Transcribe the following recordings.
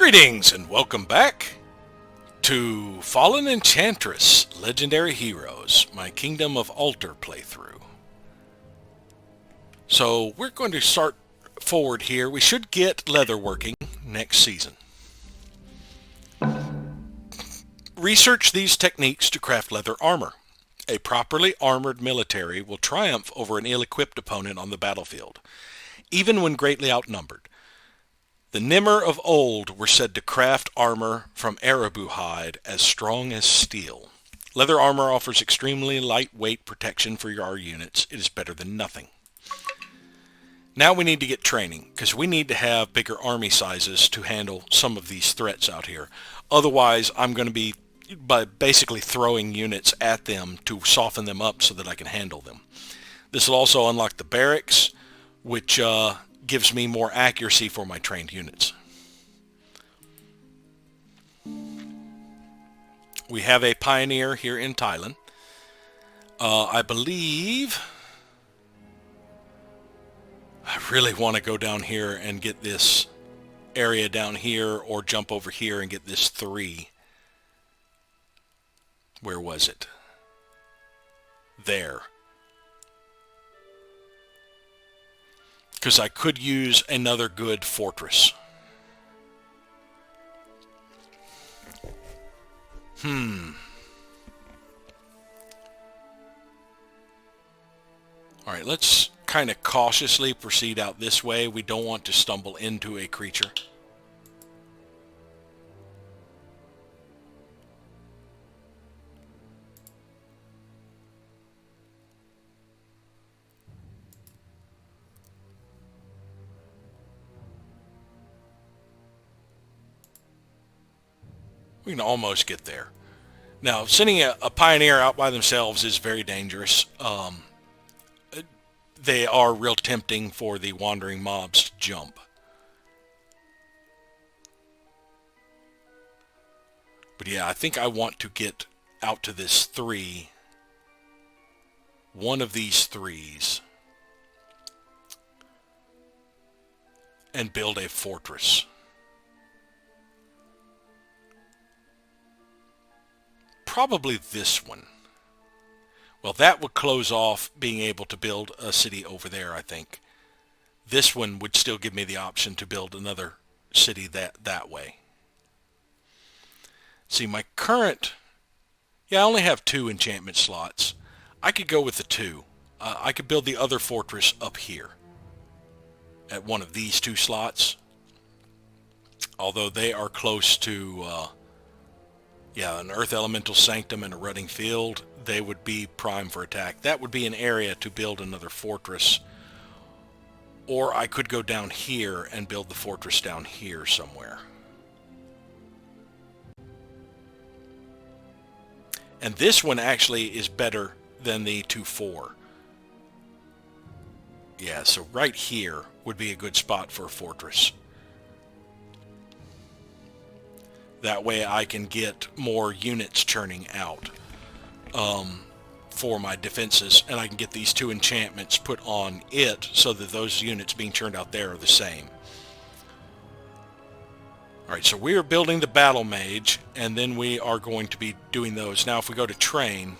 Greetings and welcome back to Fallen Enchantress, Legendary Heroes, my Kingdom of Altar playthrough. So we're going to start forward here. We should get leather working next season. Research these techniques to craft leather armor. A properly armored military will triumph over an ill-equipped opponent on the battlefield, even when greatly outnumbered. The Nimmer of old were said to craft armor from Arabu hide as strong as steel. Leather armor offers extremely lightweight protection for your units. It is better than nothing. Now we need to get training, because we need to have bigger army sizes to handle some of these threats out here. Otherwise, I'm going to be basically throwing units at them to soften them up so that I can handle them. This will also unlock the barracks, which gives me more accuracy for my trained units. We have a pioneer here in Thailand. I believe I really want to go down here and get this area down here, or jump over here and get this 3. Where was it? There. Because I could use another good fortress. Alright, let's kind of cautiously proceed out this way. We don't want to stumble into a creature. We can almost get there. Now, sending a pioneer out by themselves is very dangerous. They are real tempting for the wandering mobs to jump. But yeah, I think I want to get out to this 3. One of these 3s. And build a fortress. Probably this one. Well, that would close off being able to build a city over there, I think. This one would still give me the option to build another city that way. See, my current... Yeah, I only have 2 enchantment slots. I could go with the 2. I could build the other fortress up here. At one of these 2 slots. Although they are close to... an Earth Elemental Sanctum and a Rutting Field, they would be prime for attack. That would be an area to build another fortress. Or I could go down here and build the fortress down here somewhere. And this one actually is better than the 2-4. Yeah, so right here would be a good spot for a fortress. That way I can get more units churning out for my defenses, and I can get these 2 enchantments put on it so that those units being churned out there are the same. Alright, so we are building the battle mage, and then we are going to be doing those. Now if we go to train,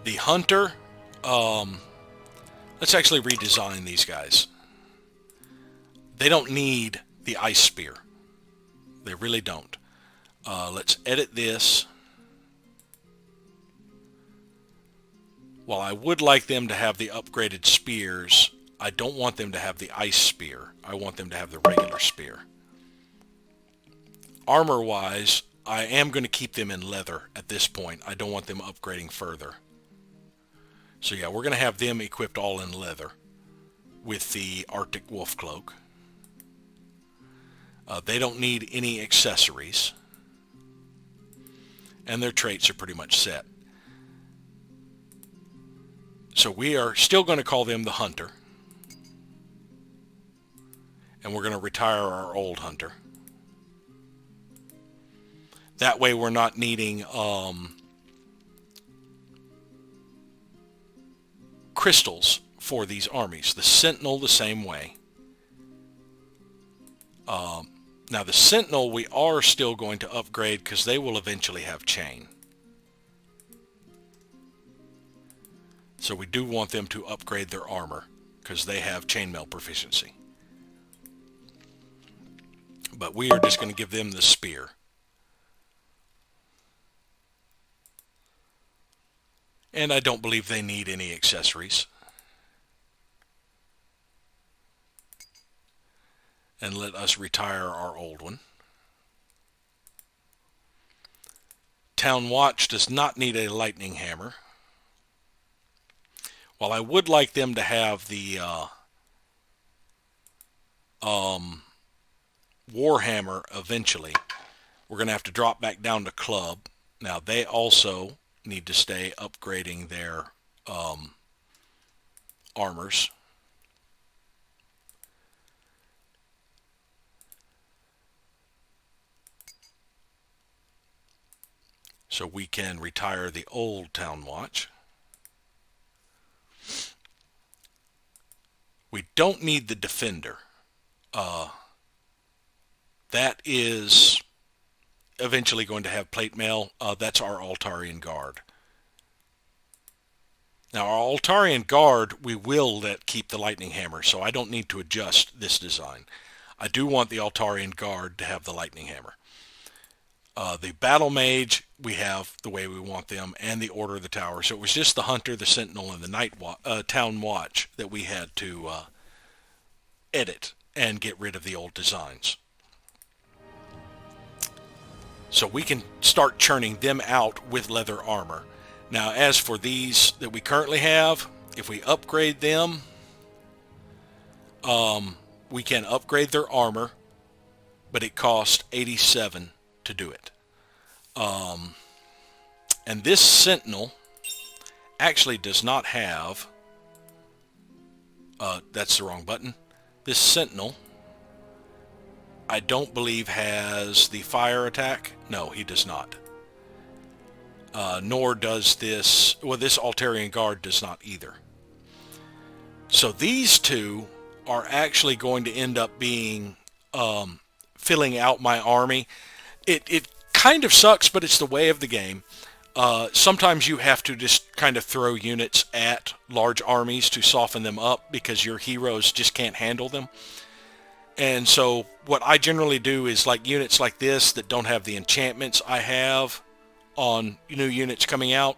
the hunter, let's actually redesign these guys. They don't need the ice spear. They really don't. Let's edit this. While I would like them to have the upgraded spears, I don't want them to have the ice spear. I want them to have the regular spear. Armor-wise, I am going to keep them in leather at this point. I don't want them upgrading further. So yeah, we're going to have them equipped all in leather with the Arctic Wolf Cloak. They don't need any accessories. And their traits are pretty much set. So we are still going to call them the Hunter. And we're going to retire our old Hunter. That way we're not needing crystals for these armies. The Sentinel the same way. Now the Sentinel we are still going to upgrade because they will eventually have chain. So we do want them to upgrade their armor because they have chainmail proficiency. But we are just going to give them the spear. And I don't believe they need any accessories. And let us retire our old one. Town Watch does not need a lightning hammer. While I would like them to have the Warhammer eventually, we're going to have to drop back down to Club. Now they also need to stay upgrading their armors. So we can retire the old Town Watch. We don't need the Defender. That is eventually going to have plate mail. That's our Altarian Guard. Now our Altarian Guard, we will let keep the lightning hammer, so I don't need to adjust this design. I do want the Altarian Guard to have the lightning hammer. The Battle Mage, we have the way we want them, and the Order of the Tower. So it was just the Hunter, the Sentinel, and the Town Watch that we had to edit and get rid of the old designs. So we can start churning them out with leather armor. Now as for these that we currently have, if we upgrade them, we can upgrade their armor, but it costs 87 to do it. And this Sentinel actually does not have, that's the wrong button. This Sentinel, I don't believe has the fire attack. No, he does not. Nor does this, well, this Altarian Guard does not either. So these two are actually going to end up being, filling out my army. It kind of sucks, but it's the way of the game. Sometimes you have to just kind of throw units at large armies to soften them up because your heroes just can't handle them. And so what I generally do is like units like this that don't have the enchantments I have on new units coming out,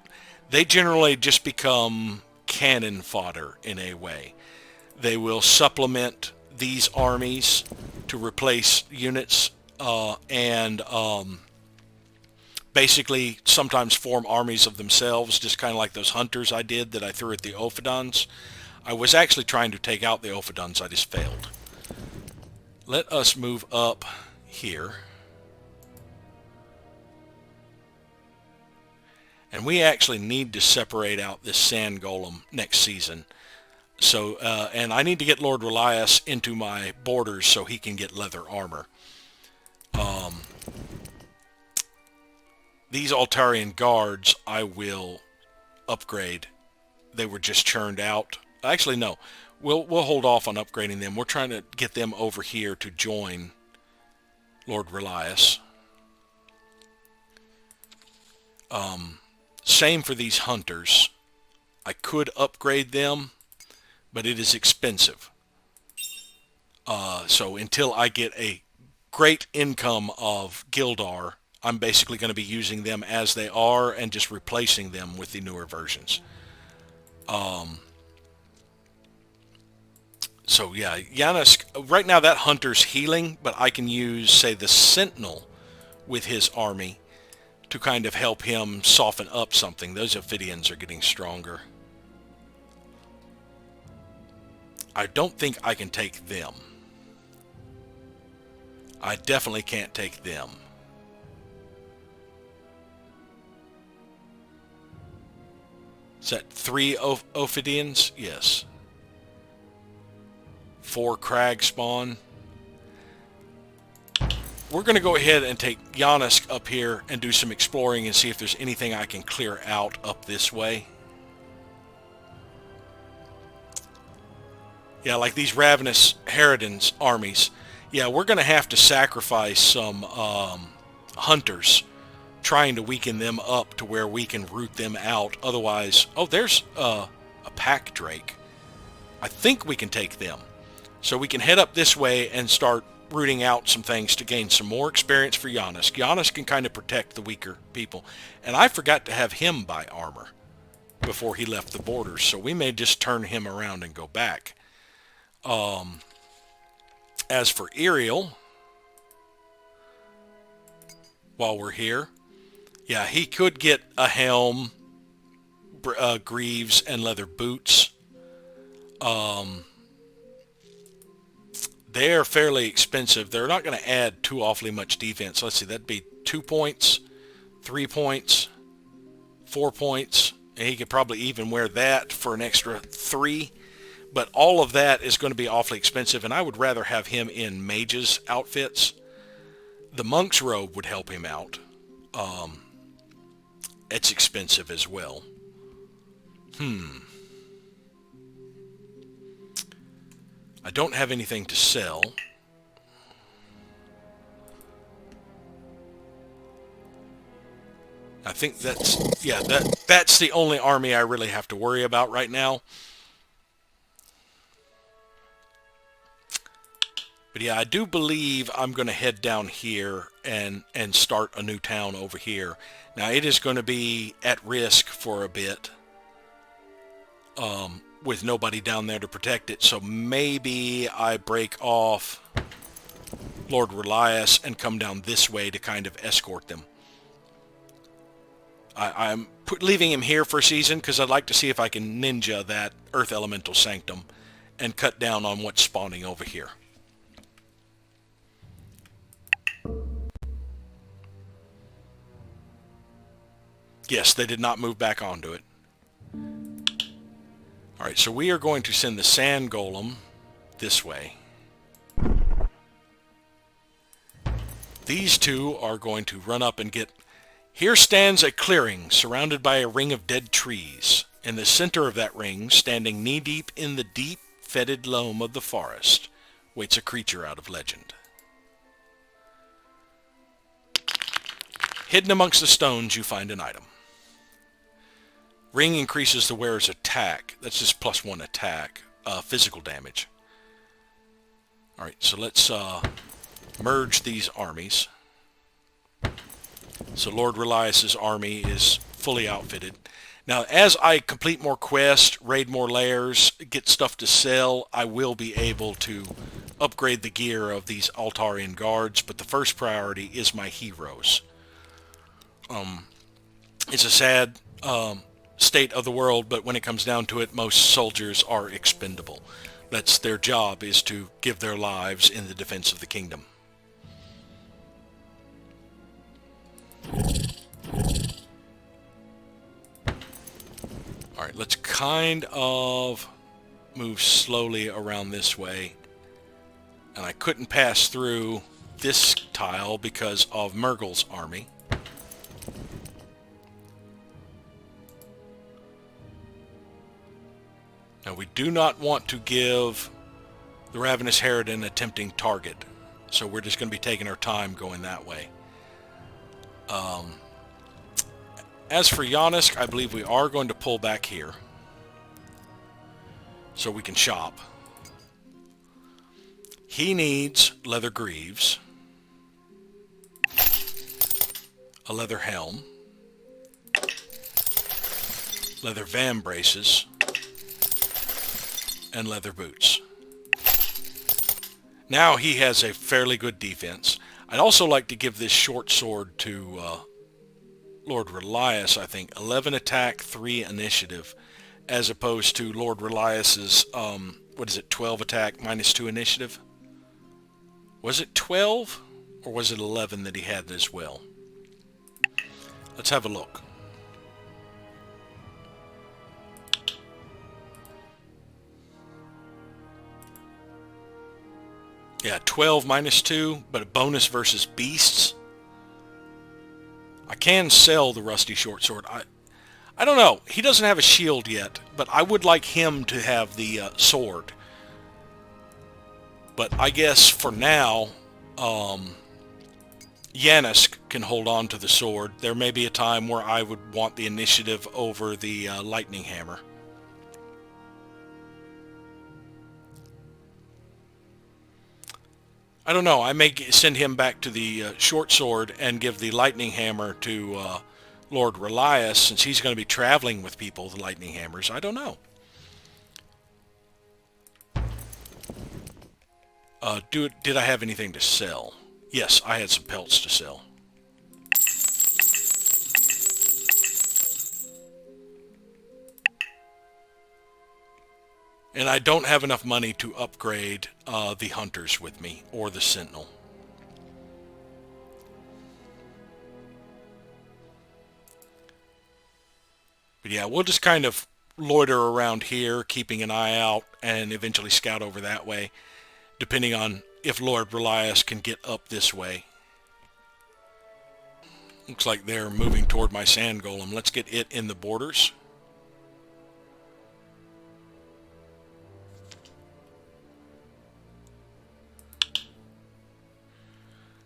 they generally just become cannon fodder in a way. They will supplement these armies to replace units and basically sometimes form armies of themselves, just kind of like those hunters I did that I threw at the Ophodons. I was actually trying to take out the Ophodons, I just failed. Let us move up here. And we actually need to separate out this Sand Golem next season. So, and I need to get Lord Relias into my borders so he can get leather armor. These Altarian Guards I will upgrade. They were just churned out. Actually, no. We'll hold off on upgrading them. We're trying to get them over here to join Lord Relias. Same for these hunters. I could upgrade them, but it is expensive. So until I get a great income of Gildar, I'm basically going to be using them as they are and just replacing them with the newer versions. So yeah, Yanis, right now that hunter's healing, but I can use, say, the Sentinel with his army to kind of help him soften up something. Those Ophidians are getting stronger. I don't think I can take them. I definitely can't take them. Is that 3 Ophidians? Yes. 4 crag spawn. We're going to go ahead and take Giannis up here and do some exploring and see if there's anything I can clear out up this way. Yeah, like these Ravenous Harridan's armies. Yeah, we're going to have to sacrifice some hunters, trying to weaken them up to where we can root them out. Otherwise, oh, there's a pack drake. I think we can take them. So we can head up this way and start rooting out some things to gain some more experience for Giannis. Giannis can kind of protect the weaker people. And I forgot to have him buy armor before he left the borders, so we may just turn him around and go back. As for Ariel, while we're here, yeah, he could get a helm, greaves, and leather boots. They're fairly expensive. They're not going to add too awfully much defense. Let's see, that'd be 2 points, 3 points, 4 points, and he could probably even wear that for an extra 3. But all of that is going to be awfully expensive, and I would rather have him in mage's outfits. The monk's robe would help him out. It's expensive as well. I don't have anything to sell. I think that's, yeah, that's the only army I really have to worry about right now. But yeah, I do believe I'm going to head down here and start a new town over here. Now, it is going to be at risk for a bit, with nobody down there to protect it. So maybe I break off Lord Relias and come down this way to kind of escort them. I'm leaving him here for a season because I'd like to see if I can ninja that Earth Elemental Sanctum and cut down on what's spawning over here. Yes, they did not move back onto it. Alright, so we are going to send the Sand Golem this way. These two are going to run up and get... Here stands a clearing surrounded by a ring of dead trees. In the center of that ring, standing knee-deep in the deep, fetid loam of the forest, waits a creature out of legend. Hidden amongst the stones, you find an item. Ring increases the wearer's attack. That's just +1 attack, physical damage. Alright, so let's merge these armies. So Lord Relias' army is fully outfitted. Now, as I complete more quests, raid more layers, get stuff to sell, I will be able to upgrade the gear of these Altarian guards, but the first priority is my heroes. It's a sad state of the world, but when it comes down to it, most soldiers are expendable. That's their job, is to give their lives in the defense of the kingdom. Alright, let's kind of move slowly around this way. And I couldn't pass through this tile because of Murgle's army. Now, we do not want to give the Ravenous Harridan a tempting target, so we're just going to be taking our time going that way. As for Giannis, I believe we are going to pull back here so we can shop. He needs leather greaves, a leather helm, leather van braces, and leather boots. Now he has a fairly good defense. I'd also like to give this short sword to Lord Relias, I think. 11 attack, 3 initiative, as opposed to Lord Relias's, 12 attack, -2 initiative? Was it 12, or was it 11 that he had as well? Let's have a look. Yeah, 12 -2, but a bonus versus beasts. I can sell the rusty short sword. I don't know. He doesn't have a shield yet, but I would like him to have the sword. But I guess for now, Yanis can hold on to the sword. There may be a time where I would want the initiative over the lightning hammer. I don't know. I may send him back to the short sword and give the lightning hammer to Lord Relias, since he's going to be traveling with people, the lightning hammers. I don't know. Did I have anything to sell? Yes, I had some pelts to sell. And I don't have enough money to upgrade the hunters with me, or the sentinel. But yeah, we'll just kind of loiter around here, keeping an eye out, and eventually scout over that way, depending on if Lord Relias can get up this way. Looks like they're moving toward my sand golem. Let's get it in the borders.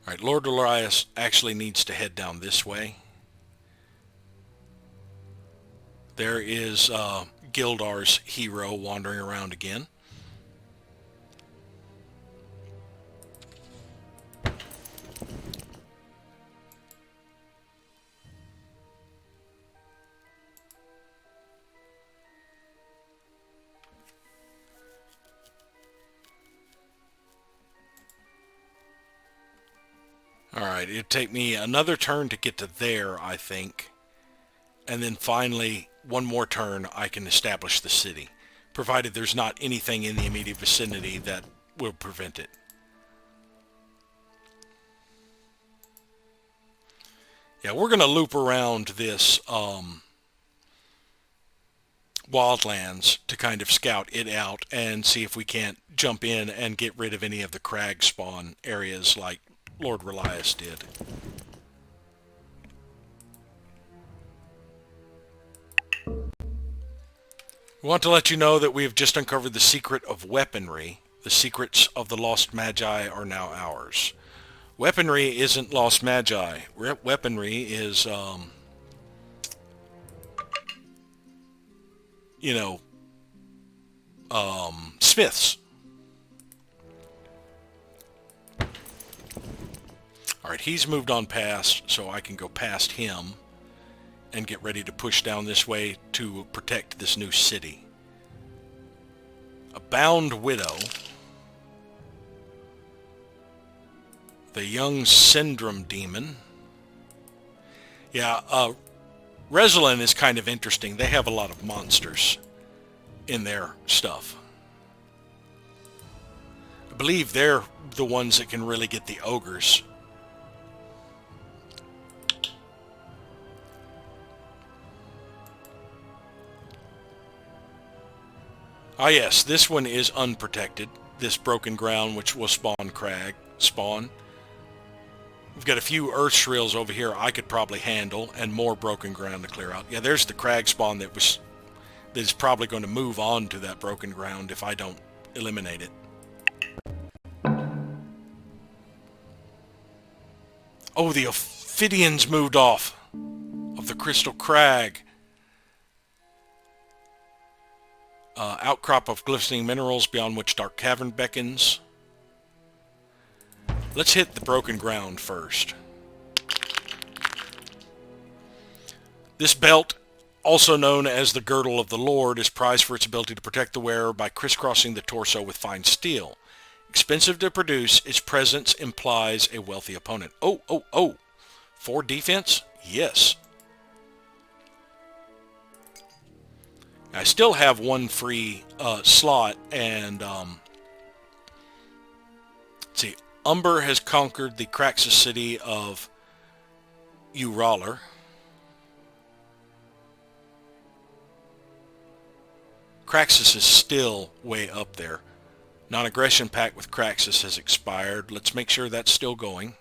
Alright, Lord Relias actually needs to head down this way. There is Gildar's hero wandering around again. Alright, it'd take me another turn to get to there, I think. And then finally, one more turn, I can establish the city, provided there's not anything in the immediate vicinity that will prevent it. Yeah, we're going to loop around this wildlands to kind of scout it out and see if we can't jump in and get rid of any of the crag spawn areas like Lord Relias did. We want to let you know that we have just uncovered the secret of weaponry. The secrets of the lost magi are now ours. Weaponry isn't lost magi. Weaponry is, smiths. Alright, he's moved on past, so I can go past him and get ready to push down this way to protect this new city. A bound widow. The young syndrome demon. Yeah, Resolin is kind of interesting. They have a lot of monsters in their stuff. I believe they're the ones that can really get the ogres. Ah yes, this one is unprotected. This broken ground, which will spawn crag. Spawn. We've got a few earth shrills over here I could probably handle, and more broken ground to clear out. Yeah, there's the crag spawn that is probably going to move on to that broken ground if I don't eliminate it. Oh, the Ophidians moved off of the Crystal Crag. Outcrop of glistening minerals beyond which dark cavern beckons. Let's hit the broken ground first. This belt, also known as the Girdle of the Lord, is prized for its ability to protect the wearer by crisscrossing the torso with fine steel. Expensive to produce, its presence implies a wealthy opponent. Oh. 4 defense? Yes. I still have one free slot, and let's see. Umber has conquered the Craxus city of Uraller. Craxus is still way up there. Non-aggression pact with Craxus has expired. Let's make sure that's still going.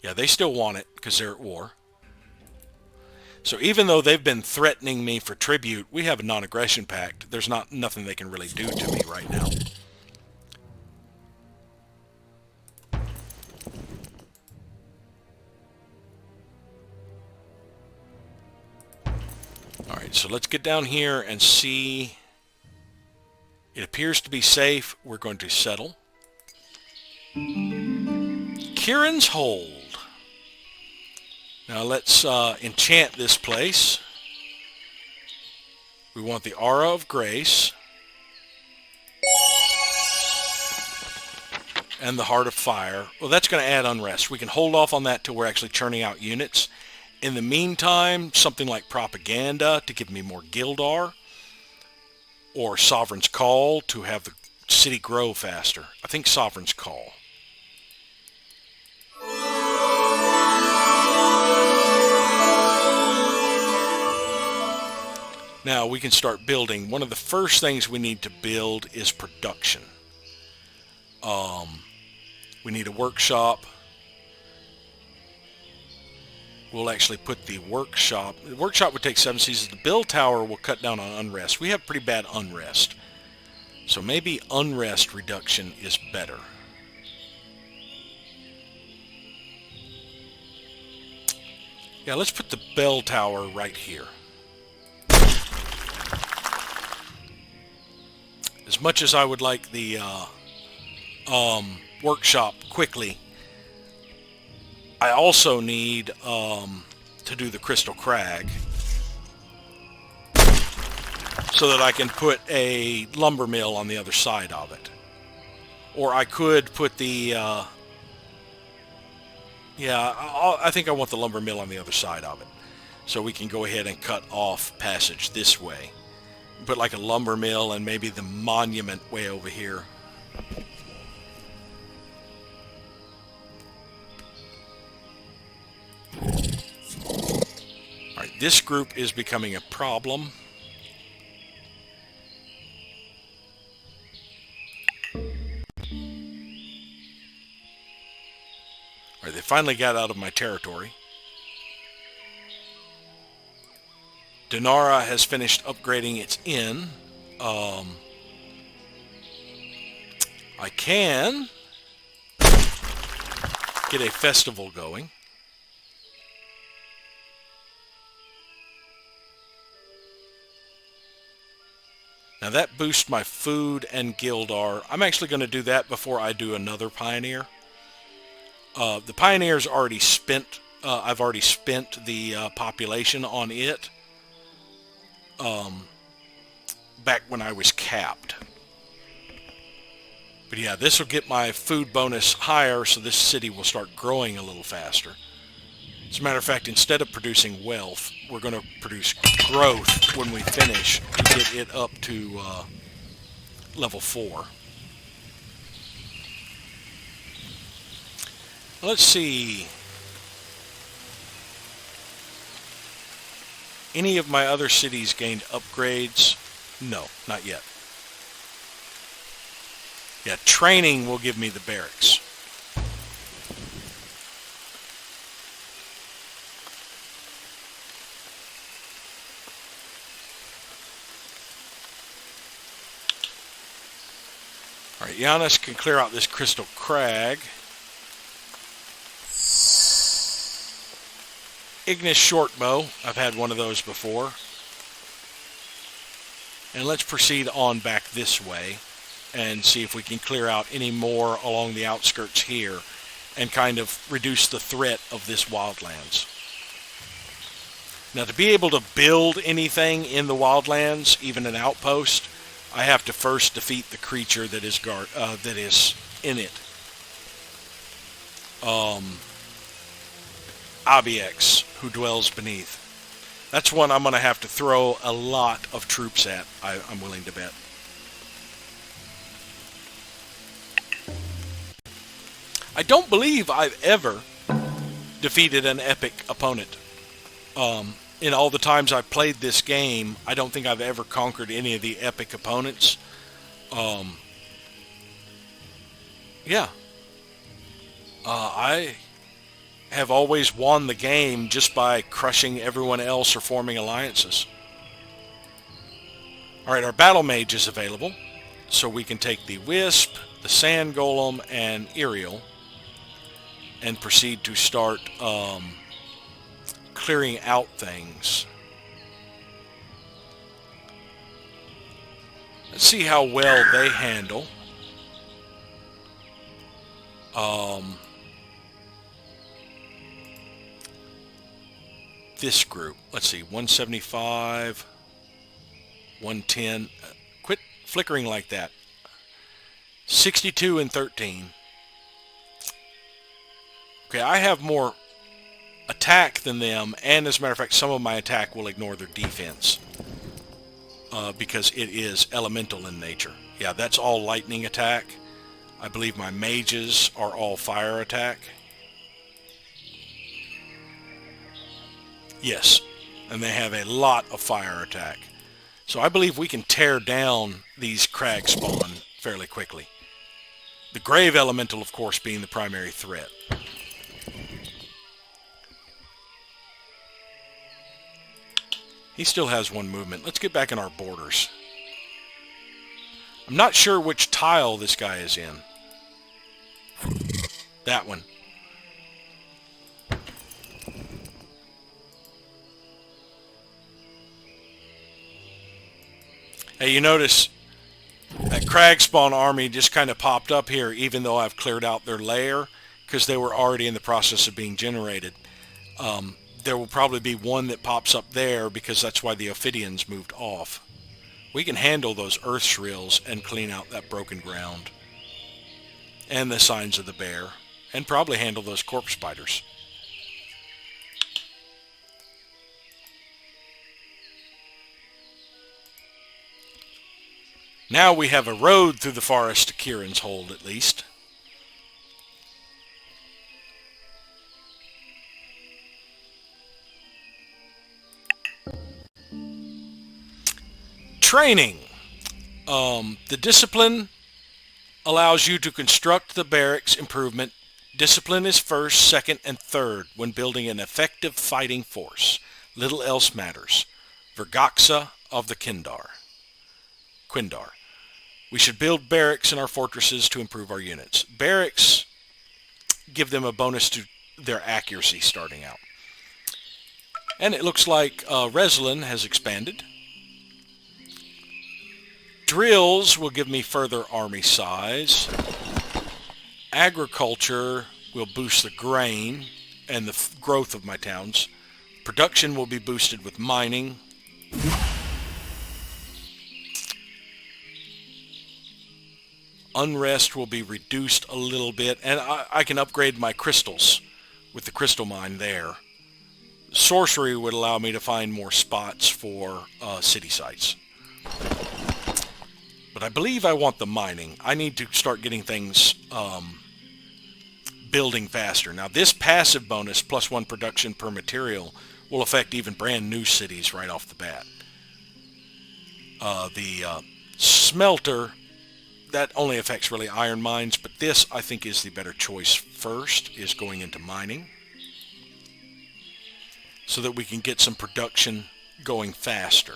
Yeah, they still want it because they're at war. So even though they've been threatening me for tribute, we have a non-aggression pact. There's nothing they can really do to me right now. Alright, so let's get down here and see. It appears to be safe. We're going to settle. Kieran's Hold. Now let's enchant this place. We want the Aura of Grace. And the Heart of Fire. Well, that's going to add unrest. We can hold off on that till we're actually churning out units. In the meantime, something like Propaganda to give me more Gildar. Or Sovereign's Call to have the city grow faster. I think Sovereign's Call. Now we can start building. One of the first things we need to build is production. We need a workshop. We'll actually put the workshop. The workshop would take 7 seasons. The build tower will cut down on unrest. We have pretty bad unrest. So maybe unrest reduction is better. Yeah, let's put the bell tower right here. As much as I would like the workshop quickly, I also need to do the Crystal Crag so that I can put a lumber mill on the other side of it. Or I could put the... I think I want the lumber mill on the other side of it. So we can go ahead and cut off passage this way. Put like a lumber mill and maybe the monument way over here. Alright, this group is becoming a problem. Alright, they finally got out of my territory. Dinara has finished upgrading its inn. I can get a festival going. Now that boosts my food and Gildar. I'm actually going to do that before I do another Pioneer. The Pioneer's already spent. I've already spent the population on it. Back when I was capped. But yeah, this will get my food bonus higher, so this city will start growing a little faster. As a matter of fact, instead of producing wealth, we're going to produce growth when we finish to get it up to level 4. Let's see. Any of my other cities gained upgrades? No, not yet. Yeah, training will give me the barracks. Alright, Giannis can clear out this Crystal Crag. Ignis Shortbow. I've had one of those before. And let's proceed on back this way and see if we can clear out any more along the outskirts here and kind of reduce the threat of this wildlands. Now, to be able to build anything in the wildlands, even an outpost, I have to first defeat the creature that is in it. Abiex, who dwells beneath. That's one I'm going to have to throw a lot of troops at, I'm willing to bet. I don't believe I've ever defeated an epic opponent. In all the times I've played this game, I don't think I've ever conquered any of the epic opponents. Yeah. I have always won the game just by crushing everyone else or forming alliances. Alright, our Battle Mage is available, so we can take the Wisp, the Sand Golem, and Aerial, and proceed to start clearing out things. Let's see how well they handle. This group. Let's see, 175, 110. Quit flickering like that. 62 and 13. Okay, I have more attack than them, and as a matter of fact, some of my attack will ignore their defense. Because it is elemental in nature. Yeah, that's all lightning attack. I believe my mages are all fire attack. Yes, and they have a lot of fire attack. So I believe we can tear down these crag spawn fairly quickly. The grave elemental, of course, being the primary threat. He still has one movement. Let's get back in our borders. I'm not sure which tile this guy is in. That one. Hey, you notice that crag spawn army just kind of popped up here, even though I've cleared out their lair, because they were already in the process of being generated. There will probably be one that pops up there because that's why the Ophidians moved off. We can handle those earth shrills and clean out that broken ground. And the signs of the bear. And probably handle those corpse spiders. Now we have a road through the forest to Kieran's Hold, at least. Training. The discipline allows you to construct the barracks improvement. Discipline is first, second, and third when building an effective fighting force. Little else matters. Vergaxa of the Quindar. We should build barracks in our fortresses to improve our units. Barracks give them a bonus to their accuracy starting out. And it looks like Reslin has expanded. Drills will give me further army size. Agriculture will boost the grain and the growth of my towns. Production will be boosted with mining. Unrest will be reduced a little bit, and I can upgrade my crystals with the crystal mine there. Sorcery would allow me to find more spots for city sites. But I believe I want the mining. I need to start getting things building faster. Now this passive bonus, +1 production per material, will affect even brand new cities right off the bat. The smelter, that only affects really iron mines, but this I think is the better choice first, is going into mining. So that we can get some production going faster.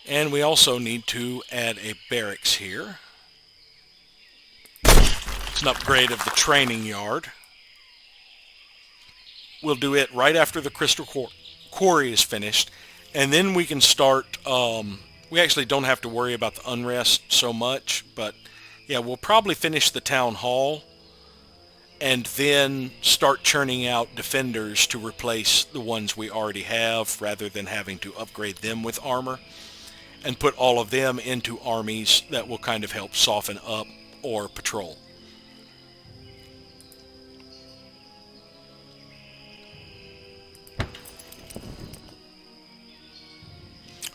And we also need to add a barracks here. It's an upgrade of the training yard. We'll do it right after the crystal quarry is finished. And then we can start, we actually don't have to worry about the unrest so much. But yeah, we'll probably finish the town hall. And then start churning out defenders to replace the ones we already have, rather than having to upgrade them with armor. And put all of them into armies that will kind of help soften up or patrol.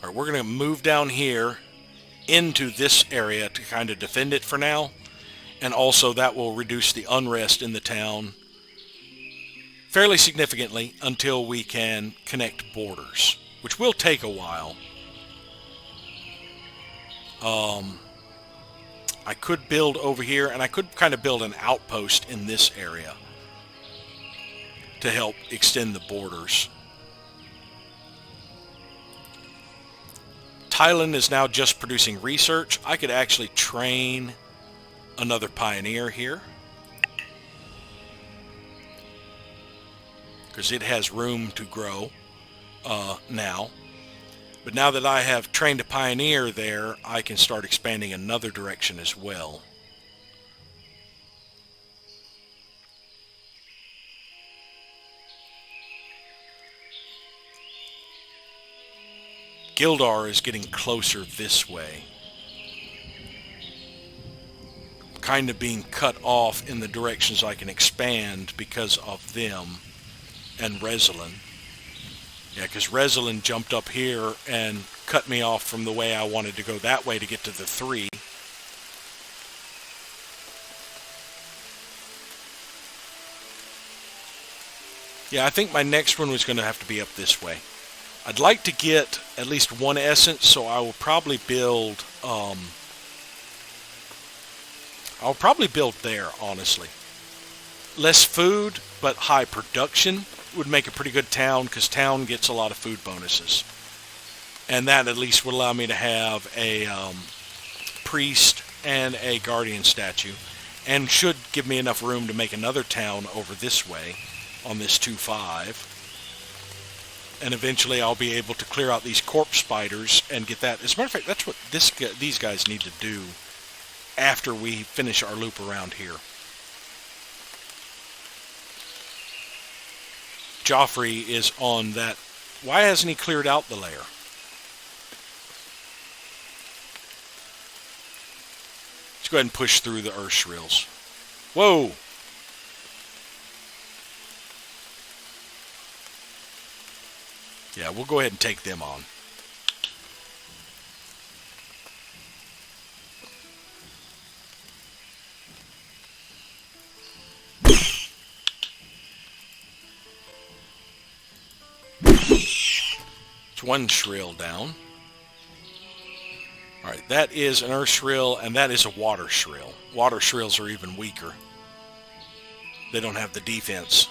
All right, we're going to move down here into this area to kind of defend it for now. And also that will reduce the unrest in the town fairly significantly until we can connect borders, which will take a while. I could build over here, and I could kind of build an outpost in this area to help extend the borders. Thailand is now just producing research. I could actually train another pioneer here, because it has room to grow now. But now that I have trained a pioneer there, I can start expanding another direction as well. Gildar is getting closer this way. I'm kind of being cut off in the directions I can expand because of them and Resolin. Yeah, because Resolin jumped up here and cut me off from the way I wanted to go that way to get to the 3. Yeah, I think my next one was going to have to be up this way. I'd like to get at least one essence, so I will probably build, there, honestly. Less food, but high production would make a pretty good town, because town gets a lot of food bonuses. And that at least would allow me to have a priest and a guardian statue, and should give me enough room to make another town over this way on this 2-5. And eventually I'll be able to clear out these corpse spiders and get that. As a matter of fact, that's what these guys need to do after we finish our loop around here. Joffrey is on that. Why hasn't he cleared out the lair? Let's go ahead and push through the Earth Shrills. Whoa! Yeah, we'll go ahead and take them on. It's one shrill down. Alright, that is an Earth Shrill, and that is a Water Shrill. Water Shrills are even weaker. They don't have the defense.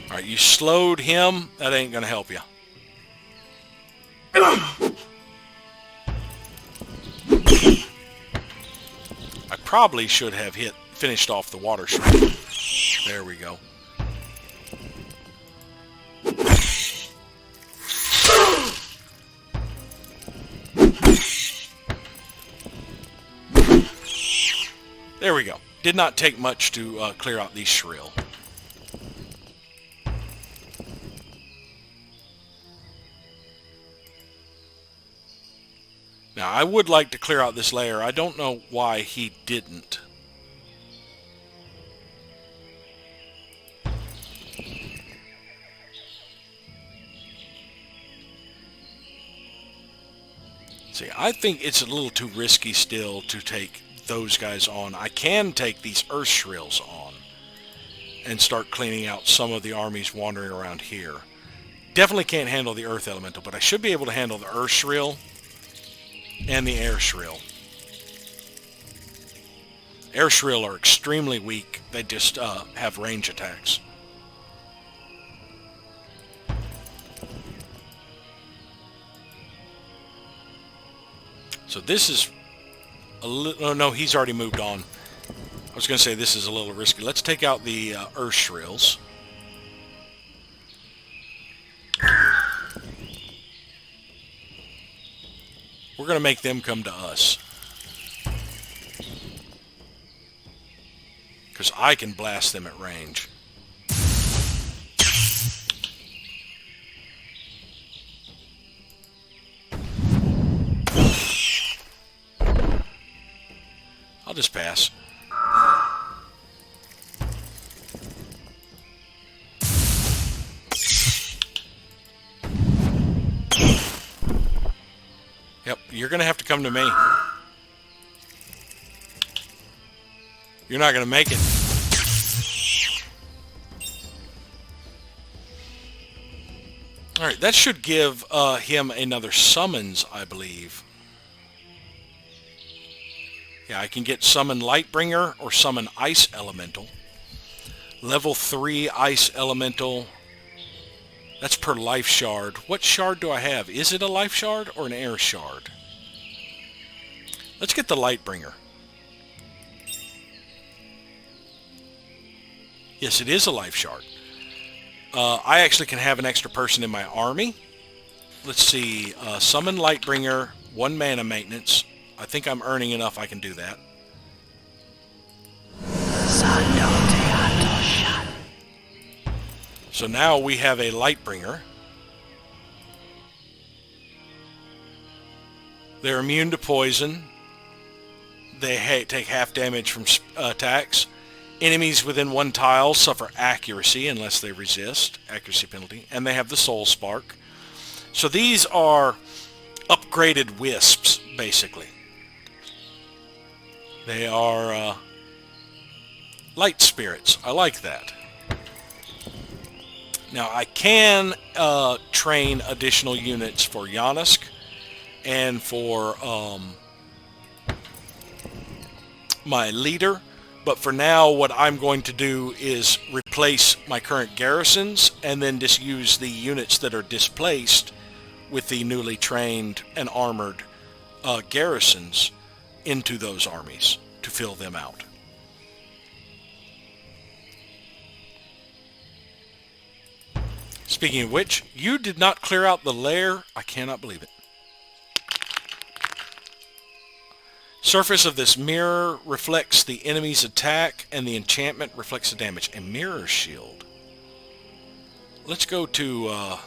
Alright, you slowed him. That ain't going to help you. I probably should have finished off the Water Shrill. There we go. There we go. Did not take much to clear out these Shrill. Now, I would like to clear out this layer. I don't know why he didn't. See, I think it's a little too risky still to take those guys on. I can take these Earth Shrills on and start cleaning out some of the armies wandering around here. Definitely can't handle the Earth Elemental, but I should be able to handle the Earth Shrill and the Air Shrill. Air Shrill are extremely weak. They just have range attacks. So this is a little... Oh, no, he's already moved on. I was going to say this is a little risky. Let's take out the Earth Shrills. We're going to make them come to us. Because I can blast them at range. I'll just pass. Yep, you're going to have to come to me. You're not going to make it. Alright, that should give him another summons, I believe. Yeah, I can get Summon Lightbringer or Summon Ice Elemental. Level 3 Ice Elemental. That's per life shard. What shard do I have? Is it a life shard or an air shard? Let's get the Lightbringer. Yes, it is a life shard. I actually can have an extra person in my army. Let's see. Summon Lightbringer, 1 mana maintenance. I think I'm earning enough I can do that. So now we have a Lightbringer. They're immune to poison. They take half damage from attacks. Enemies within 1 tile suffer accuracy unless they resist. Accuracy penalty. And they have the Soul Spark. So these are upgraded wisps, basically. They are light spirits. I like that. Now I can train additional units for Yanisk and for my leader, but for now what I'm going to do is replace my current garrisons and then just use the units that are displaced with the newly trained and armored garrisons into those armies to fill them out. Speaking of which, you did not clear out the lair. I cannot believe it. Surface of this mirror reflects the enemy's attack, and the enchantment reflects the damage. A mirror shield. Let's go to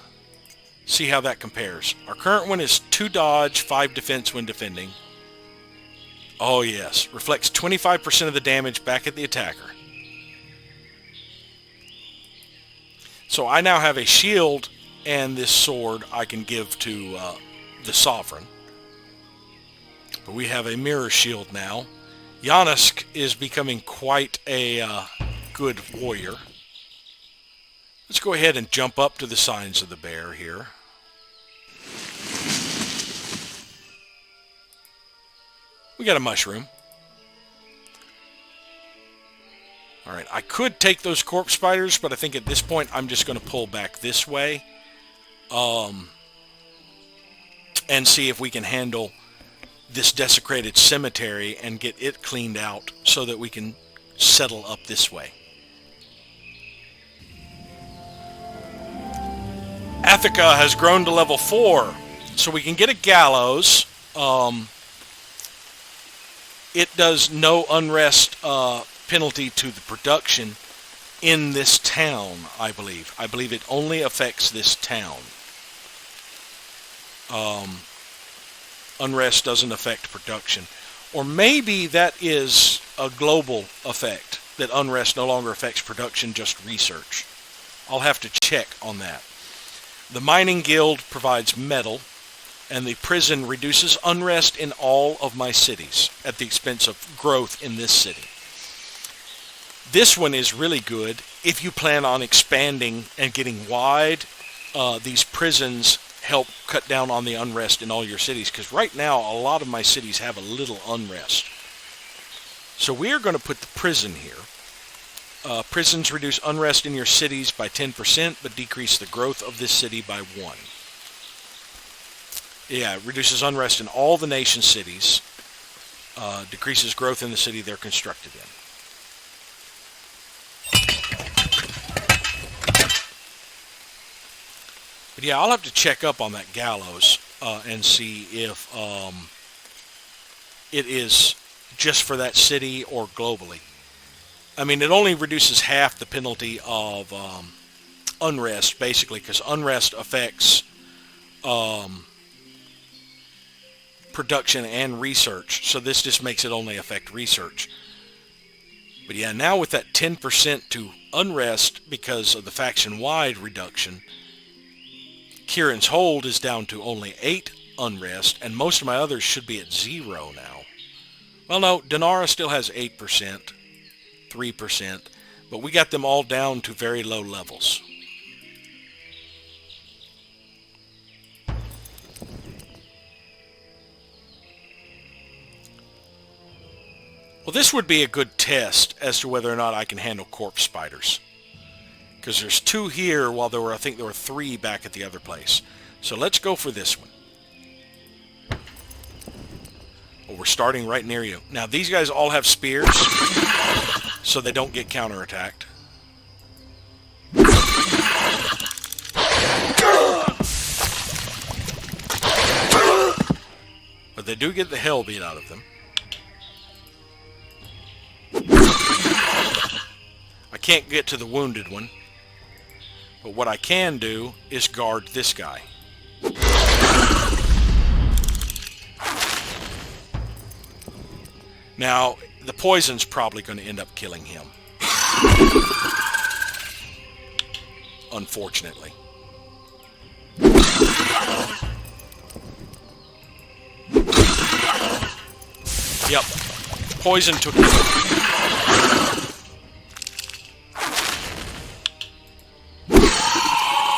see how that compares. Our current one is 2 dodge, 5 defense when defending. Oh yes, reflects 25% of the damage back at the attacker. So I now have a shield and this sword I can give to the Sovereign. But we have a mirror shield now. Yanisk is becoming quite a good warrior. Let's go ahead and jump up to the Signs of the Bear here. We got a mushroom. Alright, I could take those corpse spiders, but I think at this point I'm just going to pull back this way. And see if we can handle this desecrated cemetery and get it cleaned out so that we can settle up this way. Athica has grown to level 4, so we can get a gallows. It does no unrest penalty to the production in this town, I believe. I believe it only affects this town. Unrest doesn't affect production. Or maybe that is a global effect, that unrest no longer affects production, just research. I'll have to check on that. The Mining Guild provides metal, and the prison reduces unrest in all of my cities at the expense of growth in this city. This one is really good if you plan on expanding and getting wide. These prisons help cut down on the unrest in all your cities, because right now a lot of my cities have a little unrest. So we are going to put the prison here. Prisons reduce unrest in your cities by 10%, but decrease the growth of this city by 1. Yeah, it reduces unrest in all the nation's cities, decreases growth in the city they're constructed in. But yeah, I'll have to check up on that gallows and see if it is just for that city or globally. I mean, it only reduces half the penalty of unrest, basically, because unrest affects production and research. So this just makes it only affect research. But yeah, now with that 10% to unrest because of the faction-wide reduction, Kieran's Hold is down to only 8 unrest, and most of my others should be at 0 now. Well, no, Dinara still has 8%, 3%, but we got them all down to very low levels. Well, this would be a good test as to whether or not I can handle corpse spiders. Because there's 2 here while I think there were 3 back at the other place. So let's go for this one. Well, we're starting right near you. Now, these guys all have spears, so they don't get counterattacked. But they do get the hell beat out of them. I can't get to the wounded one. But what I can do is guard this guy. Now, the poison's probably going to end up killing him. Unfortunately. Yep. Poison took him.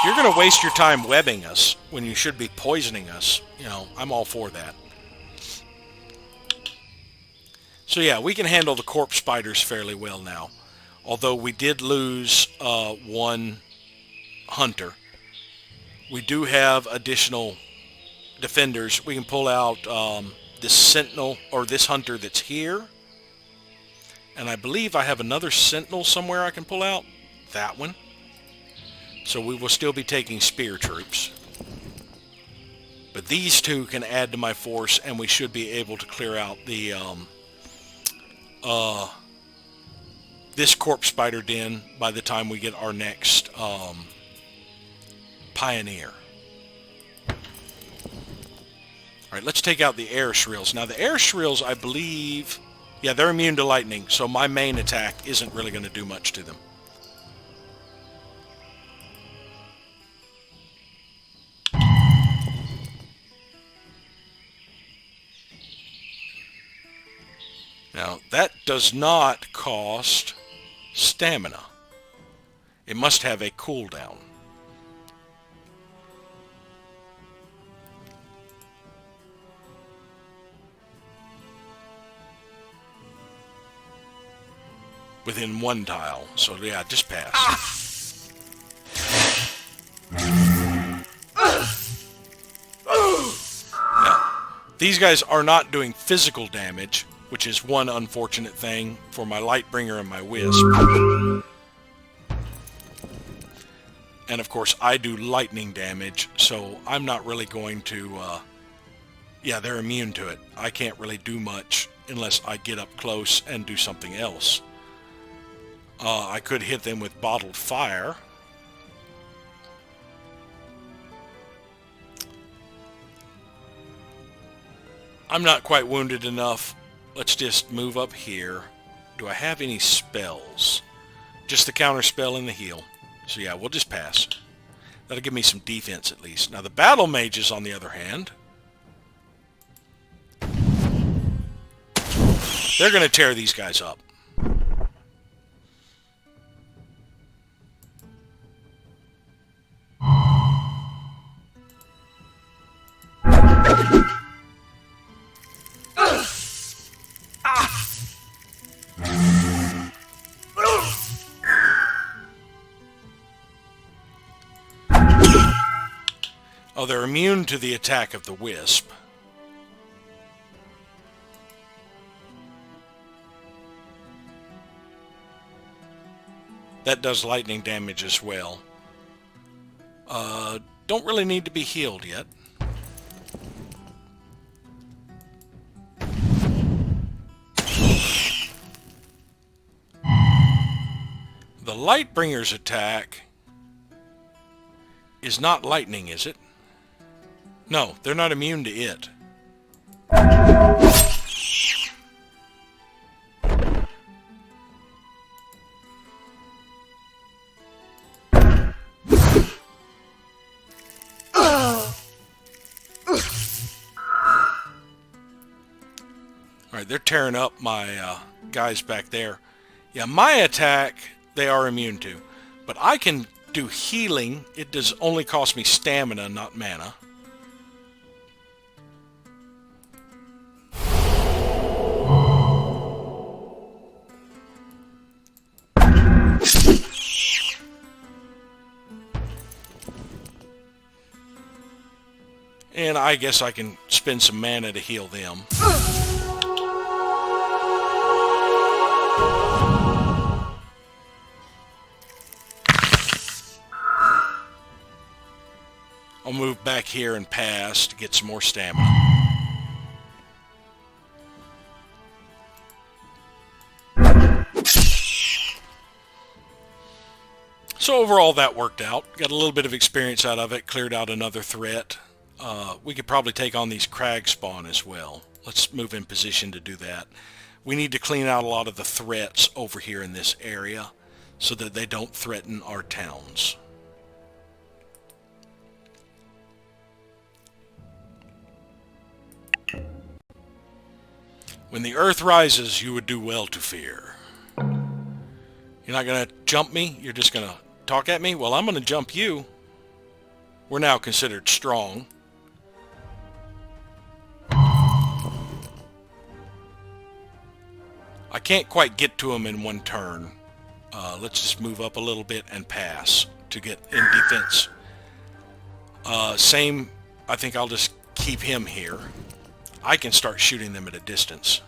You're going to waste your time webbing us when you should be poisoning us. You know, I'm all for that. So yeah, we can handle the corpse spiders fairly well now. Although we did lose 1 hunter. We do have additional defenders. We can pull out this sentinel, or this hunter that's here. And I believe I have another sentinel somewhere I can pull out. That one. So we will still be taking spear troops. But these 2 can add to my force, and we should be able to clear out the this corpse spider den by the time we get our next pioneer. Alright, let's take out the air shrills. Now the air shrills, I believe, yeah, they're immune to lightning, so my main attack isn't really going to do much to them. Now, that does not cost stamina. It must have a cooldown. Within 1 tile. So, yeah, just pass. Now, these guys are not doing physical damage, which is one unfortunate thing for my Lightbringer and my Wisp. And of course, I do lightning damage, so I'm not really going to... yeah, they're immune to it. I can't really do much unless I get up close and do something else. I could hit them with bottled fire. I'm not quite wounded enough. Let's just move up here. Do I have any spells? Just the counter spell and the heal. So yeah, we'll just pass. That'll give me some defense at least. Now the battle mages, on the other hand, they're going to tear these guys up. Oh, they're immune to the attack of the Wisp. That does lightning damage as well. Don't really need to be healed yet. The Lightbringer's attack is not lightning, is it? No, they're not immune to it. Alright, they're tearing up my guys back there. Yeah, my attack, they are immune to. But I can do healing. It does only cost me stamina, not mana. And I guess I can spend some mana to heal them. I'll move back here and pass to get some more stamina. So overall that worked out. Got a little bit of experience out of it, cleared out another threat. We could probably take on these crag spawn as well. Let's move in position to do that. We need to clean out a lot of the threats over here in this area so that they don't threaten our towns. When the earth rises, you would do well to fear. You're not going to jump me? You're just going to talk at me? Well, I'm going to jump you. We're now considered strong. I can't quite get to him in one turn. Let's just move up a little bit and pass to get in defense. Same, I think I'll just keep him here. I can start shooting them at a distance.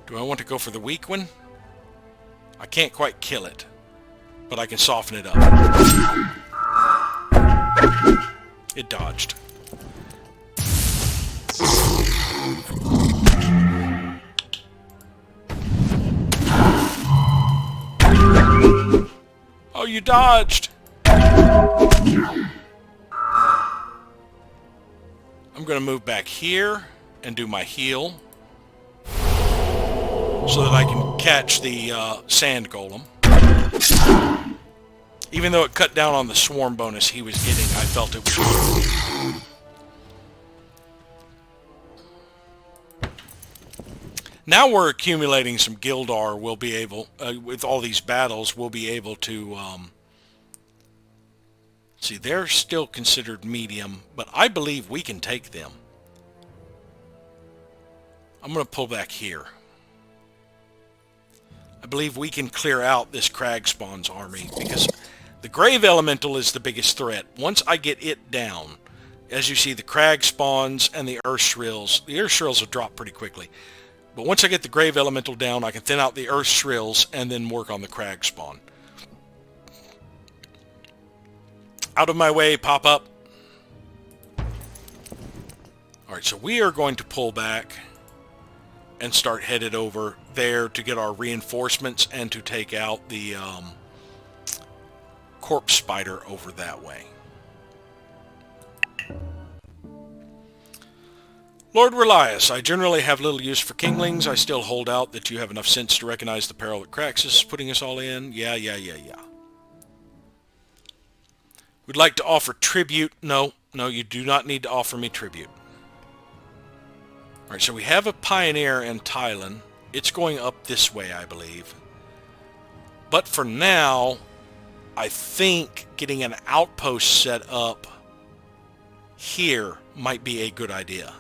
Do I want to go for the weak one? I can't quite kill it, but I can soften it up. It dodged. Oh, you dodged! I'm going to move back here and do my heal so that I can catch the sand golem. Even though it cut down on the swarm bonus he was getting, I felt it was good. Now we're accumulating some Gildar. We'll be able, with all these battles, we'll be able to... see, they're still considered medium, but I believe we can take them. I'm going to pull back here. I believe we can clear out this Crag Spawn's army, because the Grave Elemental is the biggest threat. Once I get it down, as you see, the Crag Spawns and the Earth Shrills will drop pretty quickly. But once I get the Grave Elemental down, I can thin out the Earth Shrills and then work on the Crag Spawn. Out of my way, pop up. Alright, so we are going to pull back and start headed over there to get our reinforcements and to take out the corpse spider over that way. Lord Relias, I generally have little use for kinglings. I still hold out that you have enough sense to recognize the peril that Craxus is putting us all in. Yeah. Would like to offer tribute. No, you do not need to offer me tribute. Alright, so we have a pioneer in Thailand. It's going up this way, I believe. But for now, I think getting an outpost set up here might be a good idea.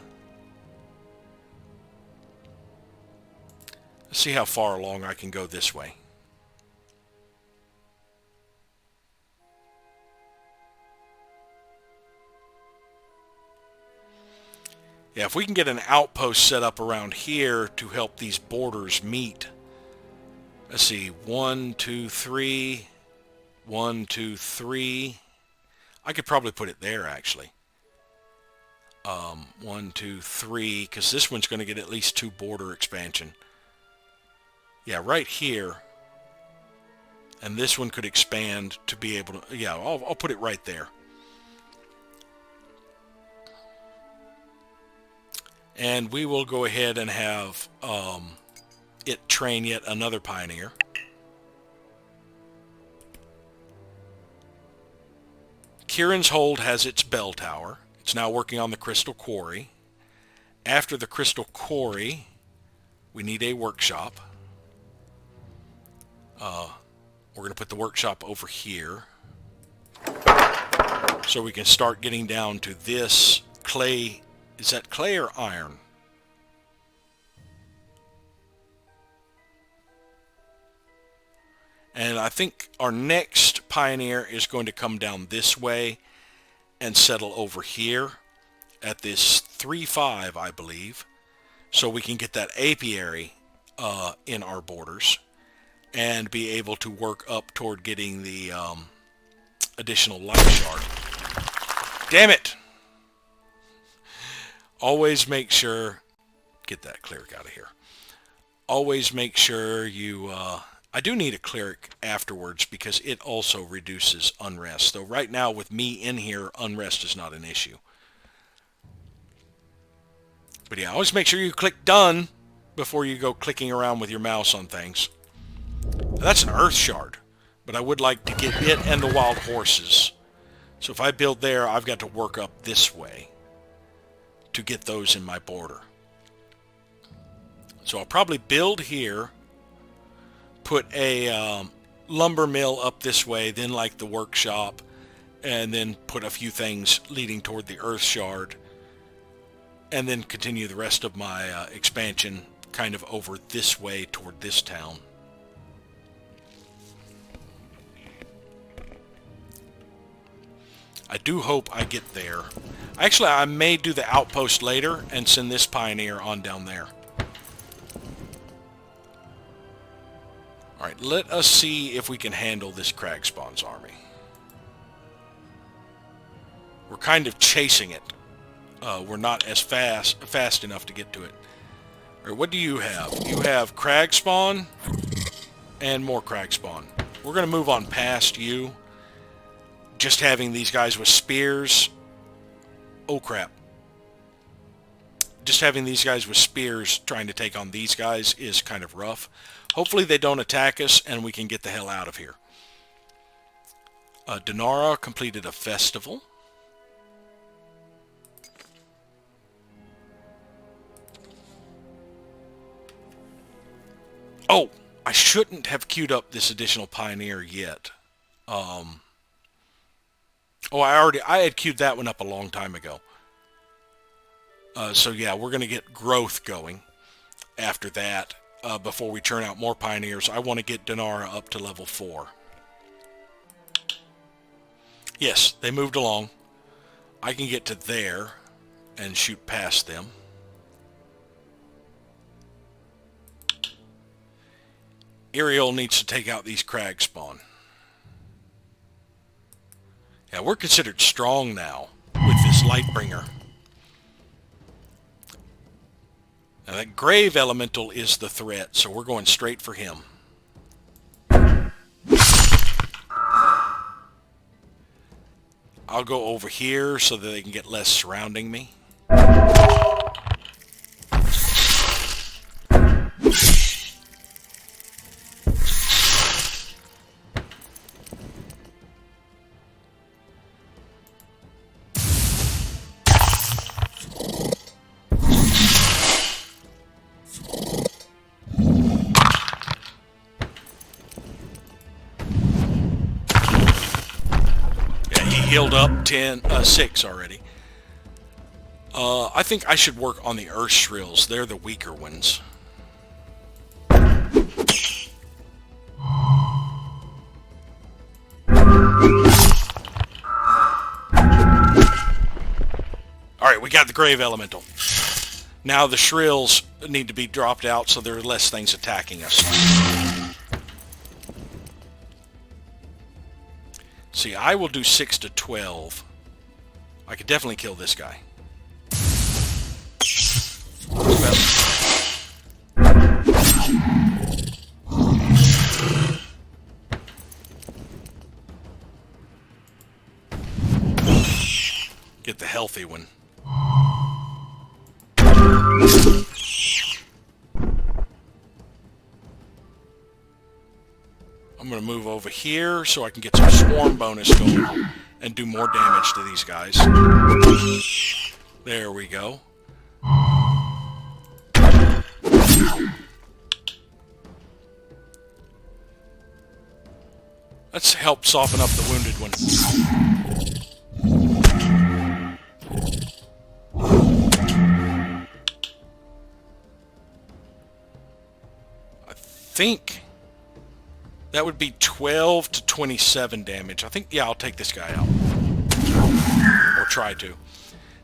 Let's see how far along I can go this way. Yeah, if we can get an outpost set up around here to help these borders meet. Let's see, 1, 2, 3, 1, 2, 3. I could probably put it there, actually. 1, 2, 3, because this one's going to get at least 2 border expansion. Yeah, right here. And this one could expand to be able to... Yeah, I'll put it right there. And we will go ahead and have it train yet another pioneer. Kieran's Hold has its bell tower. It's now working on the Crystal Quarry. After the Crystal Quarry, we need a workshop. We're going to put the workshop over here so we can start getting down to this clay. Is that clay or iron? And I think our next pioneer is going to come down this way and settle over here at this 3-5, I believe, so we can get that apiary in our borders and be able to work up toward getting the additional life shard. Damn it! Always make sure... Get that cleric out of here. Always make sure you... I do need a cleric afterwards because it also reduces unrest. Though right now with me in here, unrest is not an issue. But yeah, always make sure you click done before you go clicking around with your mouse on things. Now, that's an earth shard, but I would like to get it and the wild horses. So if I build there, I've got to work up this way to get those in my border. So I'll probably build here, put a lumber mill up this way, then like the workshop, and then put a few things leading toward the earth shard, and then continue the rest of my expansion kind of over this way toward this town. I do hope I get there. Actually, I may do the outpost later and send this pioneer on down there. Alright, let us see if we can handle this Cragspawn's army. We're kind of chasing it. We're not as fast enough to get to it. Alright, what do you have? You have Cragspawn and more Cragspawn. We're going to move on past you. Just having these guys with spears... Oh crap. Just having these guys with spears trying to take on these guys is kind of rough. Hopefully they don't attack us and we can get the hell out of here. Dinara completed a festival. Oh, I shouldn't have queued up this additional pioneer yet. Oh, I had queued that one up a long time ago. So yeah, we're going to get growth going after that. Before we churn out more pioneers, I want to get Dinara up to level 4. Yes, they moved along. I can get to there and shoot past them. Ariel needs to take out these Cragspawn. Yeah, we're considered strong now with this Lightbringer. Now that Grave Elemental is the threat, so we're going straight for him. I'll go over here so that they can get less surrounding me. Healed up 6 already. I think I should work on the Earth Shrills. They're the weaker ones. Alright, we got the Grave Elemental. Now the Shrills need to be dropped out so there are less things attacking us. See, I will do 6 to 12. I could definitely kill this guy. Get the healthy one. I'm going to move over here so I can get some swarm bonus going and do more damage to these guys. There we go. Let's help soften up the wounded one. I think that would be 12 to 27 damage. I think, yeah, I'll take this guy out. Or try to.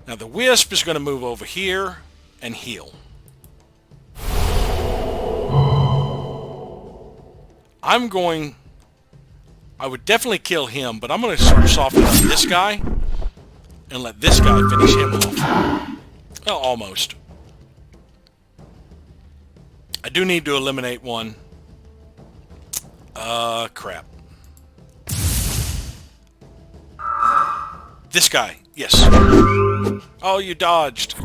Now the Wisp is going to move over here and heal. I would definitely kill him, but I'm going to start softening up this guy and let this guy finish him off. Well, almost. I do need to eliminate one. Crap. This guy, yes. Oh, you dodged.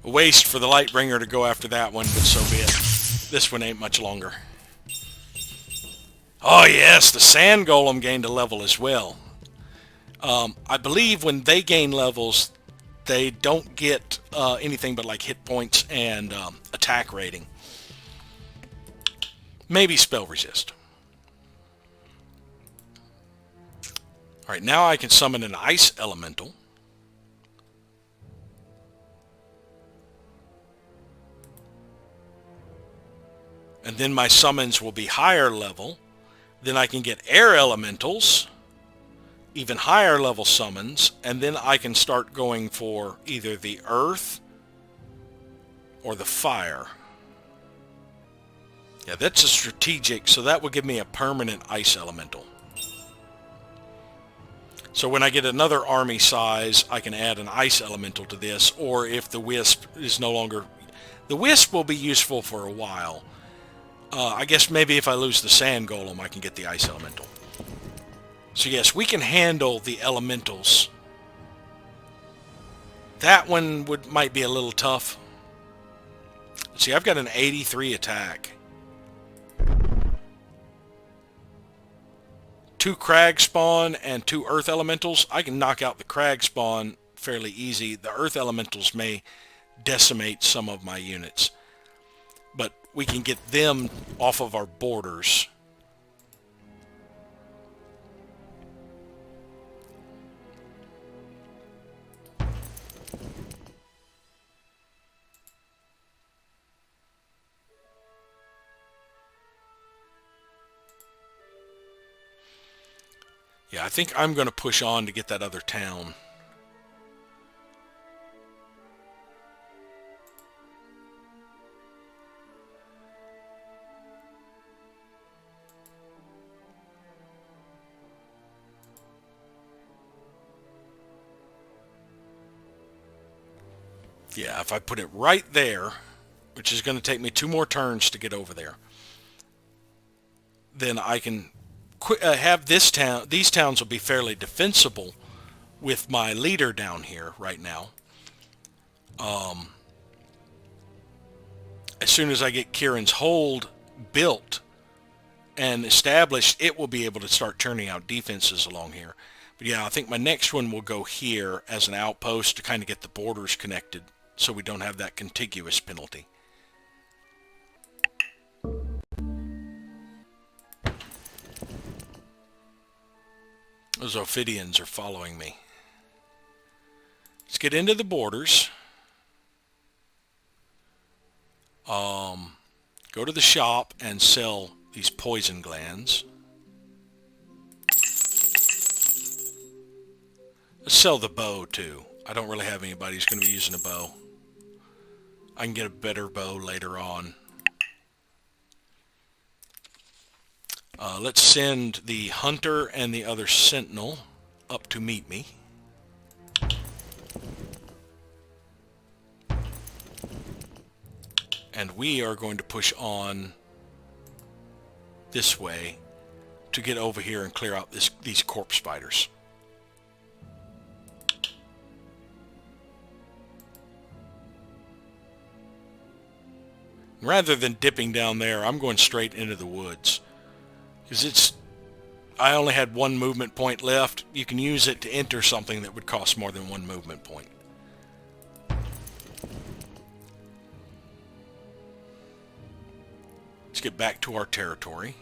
A waste for the Lightbringer to go after that one, but so be it. This one ain't much longer. Oh yes, the Sand Golem gained a level as well. I believe when they gain levels, they don't get anything but like hit points and attack rating. Maybe spell resist. Alright, now I can summon an Ice Elemental. And then my summons will be higher level. Then I can get Air Elementals, even higher level summons, and then I can start going for either the Earth or the Fire. Yeah, that's a strategic, so that will give me a permanent Ice Elemental. So when I get another army size, I can add an Ice Elemental to this, or if the Wisp is no longer... The Wisp will be useful for a while. I guess maybe if I lose the Sand Golem, I can get the Ice Elemental. So yes, we can handle the Elementals. That one might be a little tough. See, I've got an 83 attack. 2 Crag Spawn and 2 Earth Elementals. I can knock out the Crag Spawn fairly easy. The Earth Elementals may decimate some of my units. But we can get them off of our borders. Yeah, I think I'm going to push on to get that other town. Yeah, if I put it right there, which is going to take me 2 more turns to get over there, then I can have this town. These towns will be fairly defensible with my leader down here right now. As soon as I get Kieran's Hold built and established, it will be able to start churning out defenses along here. But yeah, I think my next one will go here as an outpost to kind of get the borders connected so we don't have that contiguous penalty. Those Ophidians are following me. Let's get into the borders. Go to the shop and sell these poison glands. Let's sell the bow too. I don't really have anybody who's going to be using a bow. I can get a better bow later on. Let's send the hunter and the other sentinel up to meet me. And we are going to push on this way to get over here and clear out these corpse spiders. Rather than dipping down there, I'm going straight into the woods. Because I only had one movement point left. You can use it to enter something that would cost more than one movement point. Let's get back to our territory.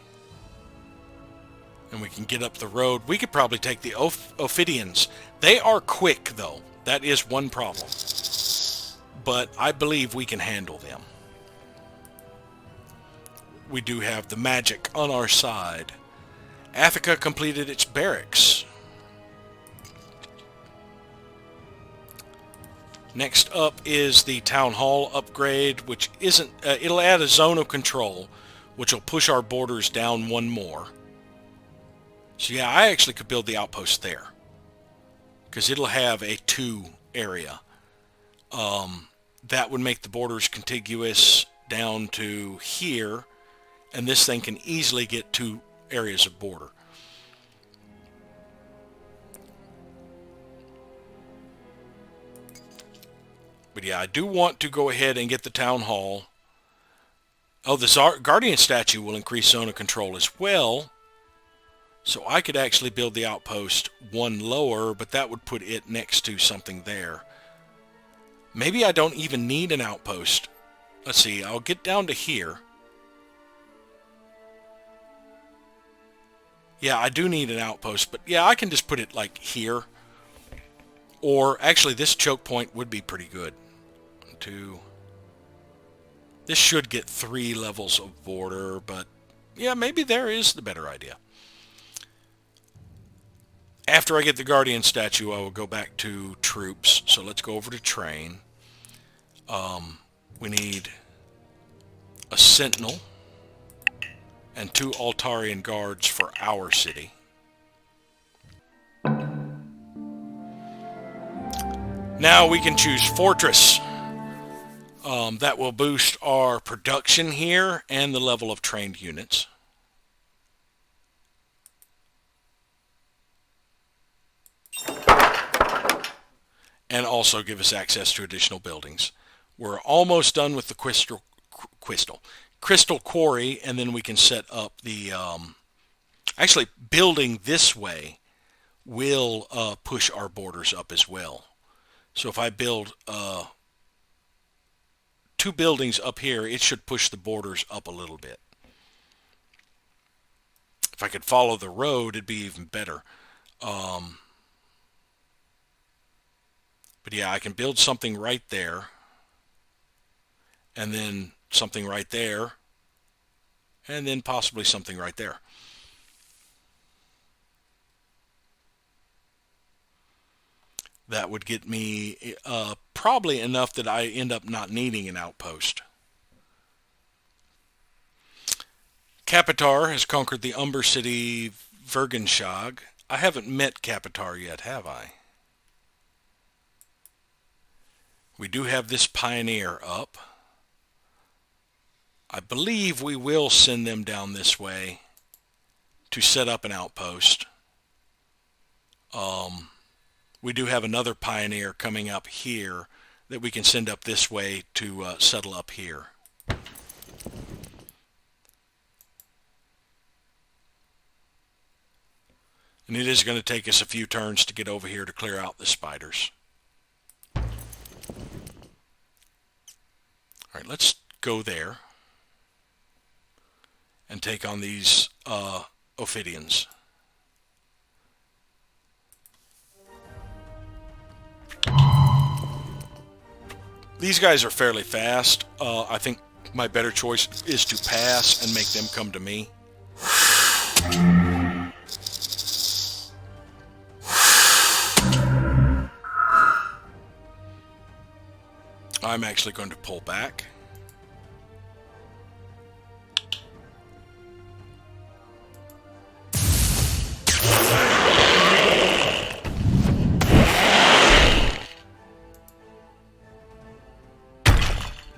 And we can get up the road. We could probably take the Ophidians. They are quick, though. That is one problem. But I believe we can handle them. We do have the magic on our side. Attica completed its barracks. Next up is the Town Hall upgrade, which isn't... it'll add a zone of control, which will push our borders down one more. So yeah, I actually could build the outpost there. Because it'll have a 2 area. That would make the borders contiguous down to here. And this thing can easily get 2 areas of border. But yeah, I do want to go ahead and get the Town Hall. Oh, the Guardian statue will increase zone of control as well. So I could actually build the outpost 1 lower, but that would put it next to something there. Maybe I don't even need an outpost. Let's see, I'll get down to here. Yeah, I do need an outpost, but yeah, I can just put it like here. Or actually, this choke point would be pretty good. 2. This should get 3 levels of border, but yeah, maybe there is the better idea. After I get the Guardian statue, I will go back to troops. So let's go over to train. We need a sentinel and 2 Altarian guards for our city. Now we can choose Fortress. That will boost our production here and the level of trained units. And also give us access to additional buildings. We're almost done with the crystal quarry, and then we can set up the... actually, building this way will push our borders up as well. So if I build 2 buildings up here, it should push the borders up a little bit. If I could follow the road, it'd be even better. But yeah, I can build something right there. And then something right there. And then possibly something right there. That would get me probably enough that I end up not needing an outpost. Capitar has conquered the Umber city Vergenschag. I haven't met Capitar yet, have I? We do have this pioneer up. I believe we will send them down this way to set up an outpost. We do have another pioneer coming up here that we can send up this way to settle up here. And it is going to take us a few turns to get over here to clear out the spiders. All right, let's go there and take on these Ophidians. These guys are fairly fast. I think my better choice is to pass and make them come to me. I'm actually going to pull back.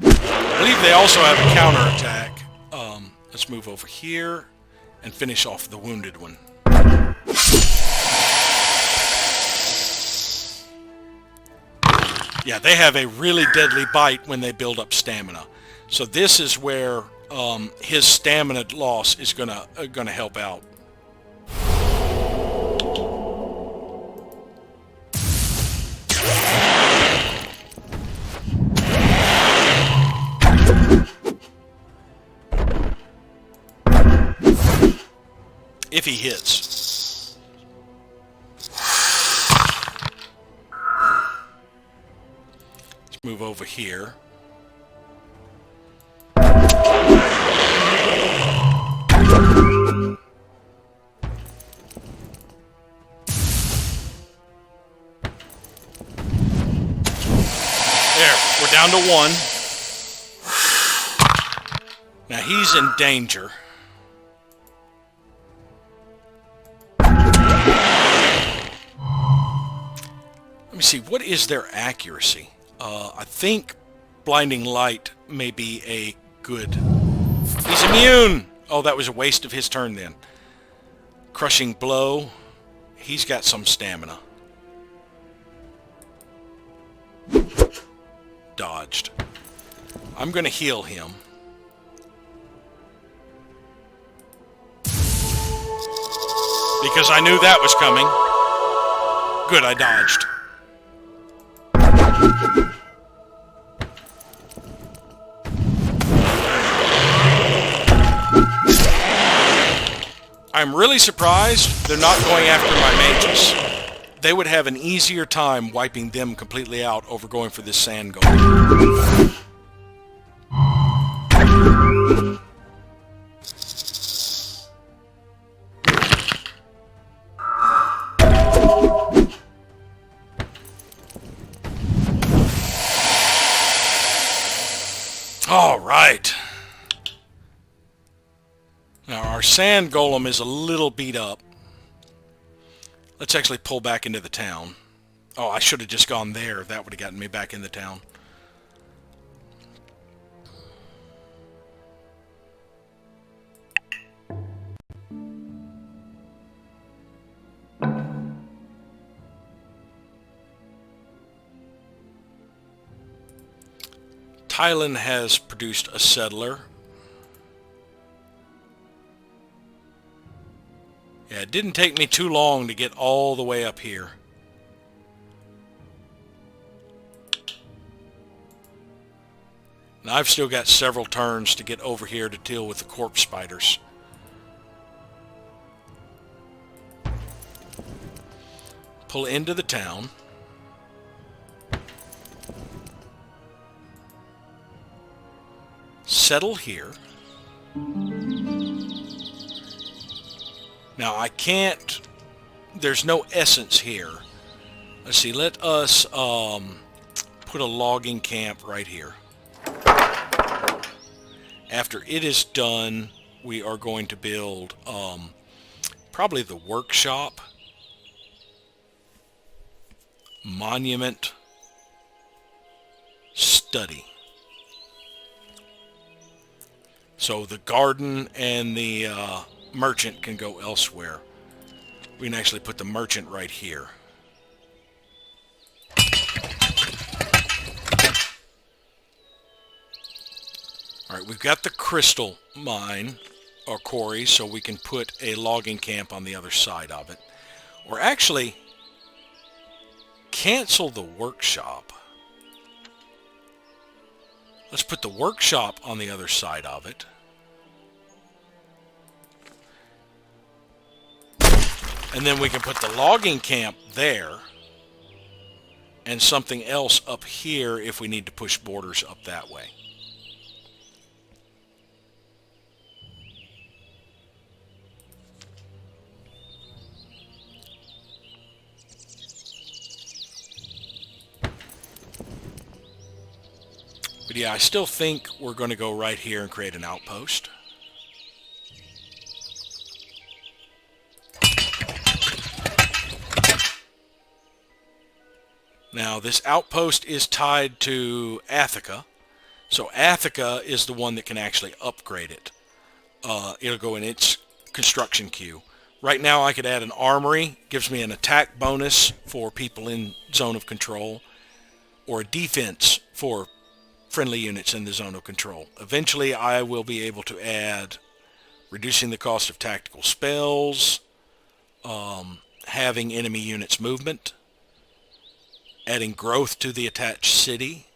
I believe they also have a counterattack. Let's move over here and finish off the wounded one. Yeah, they have a really deadly bite when they build up stamina. So this is where his stamina loss is gonna help out. If he hits. Let's move over here. There, we're down to 1. Now he's in danger. Let me see, what is their accuracy? I think blinding light may be a good... He's immune! Oh, that was a waste of his turn then. Crushing blow. He's got some stamina. Dodged. I'm going to heal him. Because I knew that was coming. Good, I dodged. I'm really surprised they're not going after my mages. They would have an easier time wiping them completely out over going for this sand golem. All right. Now our sand golem is a little beat up. Let's actually pull back into the town. Oh, I should have just gone there. That would have gotten me back in the town. Thailand has produced a settler. Yeah, it didn't take me too long to get all the way up here. And I've still got several turns to get over here to deal with the corpse spiders. Pull into the town. Settle here. Now I can't, there's no essence here. Let's see, let us put a logging camp right here. After it is done, we are going to build probably the workshop, monument, study. So the garden and the merchant can go elsewhere. We can actually put the merchant right here. Alright, we've got the crystal mine, or quarry, so we can put a logging camp on the other side of it. Or actually, cancel the workshop. Let's put the workshop on the other side of it. And then we can put the logging camp there and something else up here if we need to push borders up that way. But yeah, I still think we're going to go right here and create an outpost. Now, this outpost is tied to Athica. So Athica is the one that can actually upgrade it. It'll go in its construction queue. Right now, I could add an armory. Gives me an attack bonus for people in zone of control. Or a defense for friendly units in the zone of control. Eventually, I will be able to add reducing the cost of tactical spells, having enemy units movement, adding growth to the attached city,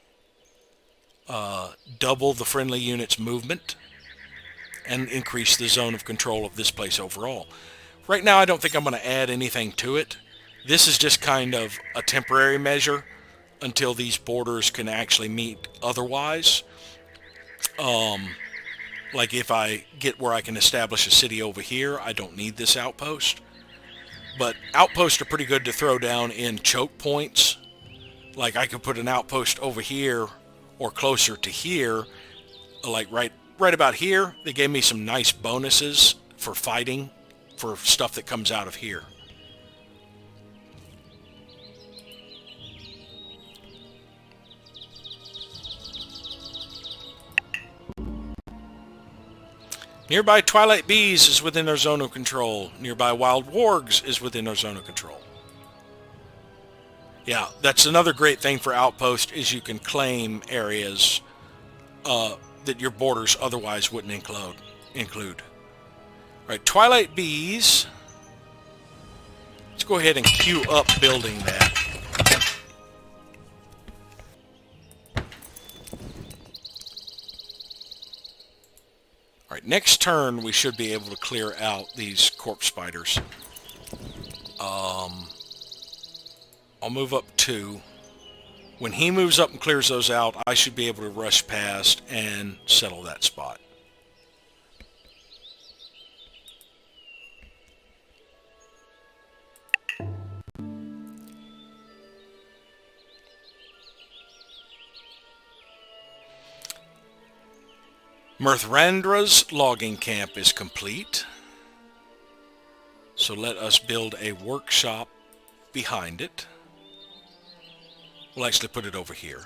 double the friendly units movement, and increase the zone of control of this place overall. Right now, I don't think I'm going to add anything to it. This is just kind of a temporary measure until these borders can actually meet otherwise. Like if I get where I can establish a city over here, I don't need this outpost. But outposts are pretty good to throw down in choke points. Like I could put an outpost over here or closer to here, like right about here. They gave me some nice bonuses for fighting for stuff that comes out of here. Nearby Twilight Bees is within our zone of control. Nearby Wild Wargs is within our zone of control. Yeah, that's another great thing for Outpost is you can claim areas that your borders otherwise wouldn't include. All right, Twilight Bees. Let's go ahead and queue up building that. All right, next turn we should be able to clear out these corpse spiders. I'll move up 2. When he moves up and clears those out, I should be able to rush past and settle that spot. Mirthrandra's logging camp is complete. So let us build a workshop behind it. We'll actually put it over here.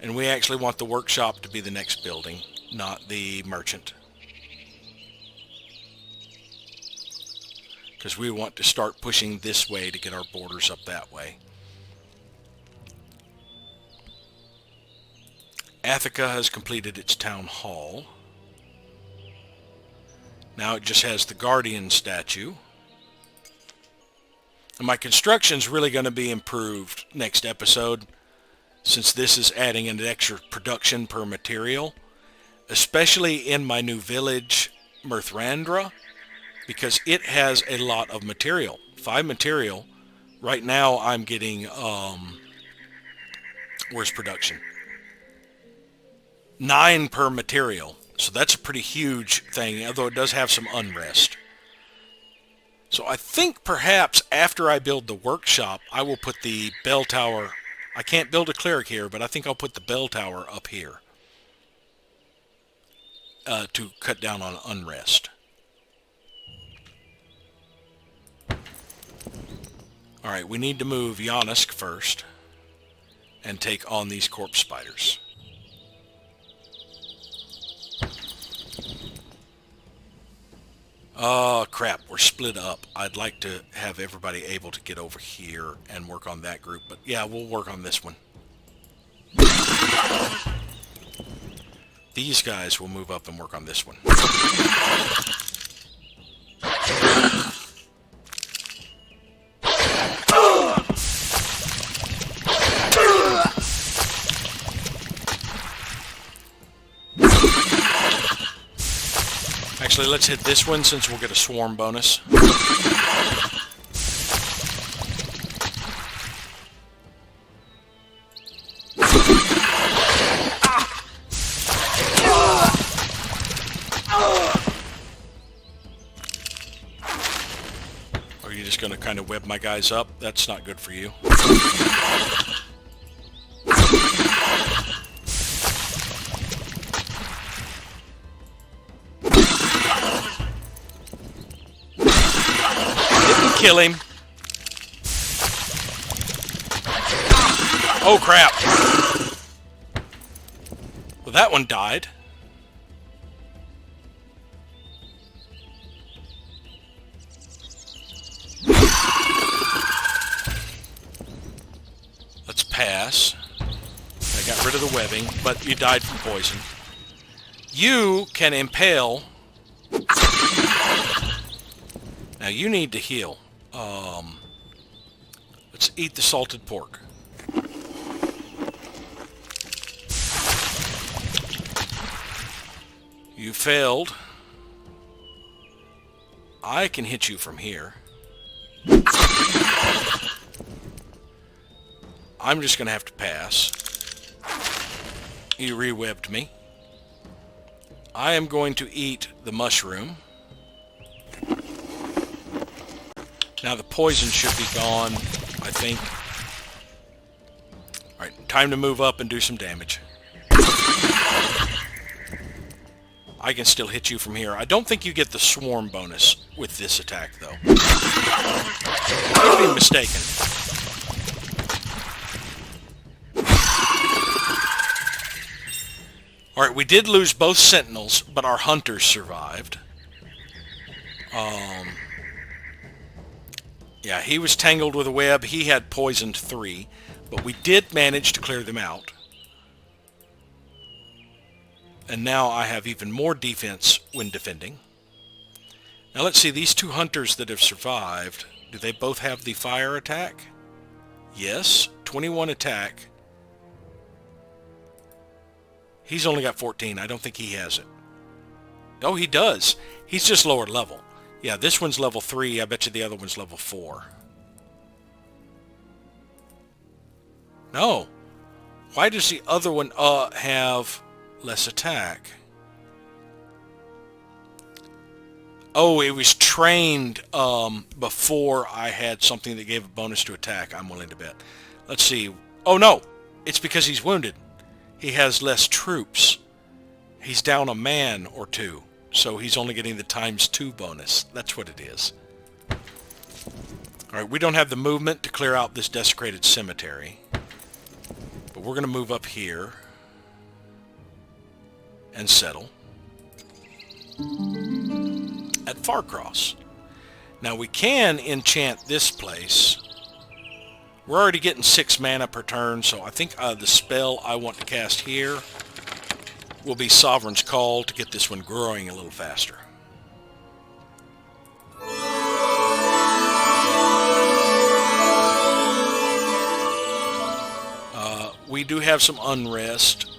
And we actually want the workshop to be the next building, not the merchant. Because we want to start pushing this way to get our borders up that way. Athica has completed its town hall. Now it just has the Guardian statue. And my construction's really going to be improved next episode, since this is adding an extra production per material, especially in my new village, Mirthrandra, because it has a lot of material. 5 material. Right now I'm getting, where's production? 9 per material. So that's a pretty huge thing, although it does have some unrest. So I think perhaps after I build the workshop, I will put the bell tower. I can't build a cleric here, but I think I'll put the bell tower up here to cut down on unrest. All right, we need to move Yanisk first and take on these corpse spiders. Oh, crap. We're split up. I'd like to have everybody able to get over here and work on that group. But yeah, we'll work on this one. These guys will move up and work on this one. Actually, let's hit this one since we'll get a swarm bonus. Are you just going to kind of web my guys up? That's not good for you. Kill him. Oh, crap. Well, that one died. Let's pass. pass. I got rid of the webbing, but you died from poison. You can impale. Now you need to heal. Let's eat the salted pork. You failed. I can hit you from here. I'm just going to have to pass. You re-webbed me. I am going to eat the mushroom. Now the poison should be gone, I think. Alright, time to move up and do some damage. I can still hit you from here. I don't think you get the swarm bonus with this attack, though. I could be mistaken. Alright, we did lose both sentinels, but our hunters survived. Yeah, he was tangled with a web. He had poisoned 3, but we did manage to clear them out. And now I have even more defense when defending. Now let's see, these 2 hunters that have survived, do they both have the fire attack? Yes, 21 attack. He's only got 14. I don't think he has it. Oh, he does. He's just lower level. Yeah, this one's level 3. I bet you the other one's level 4. No. Why does the other one have less attack? Oh, it was trained before I had something that gave a bonus to attack, I'm willing to bet. Let's see. Oh, no. It's because he's wounded. He has less troops. He's down a man or 2. So he's only getting the ×2 bonus. That's what it is. Alright, we don't have the movement to clear out this desecrated cemetery. But we're going to move up here and settle at Farcross. Now we can enchant this place. We're already getting 6 mana per turn, so I think the spell I want to cast here will be Sovereign's Call to get this one growing a little faster. We do have some unrest,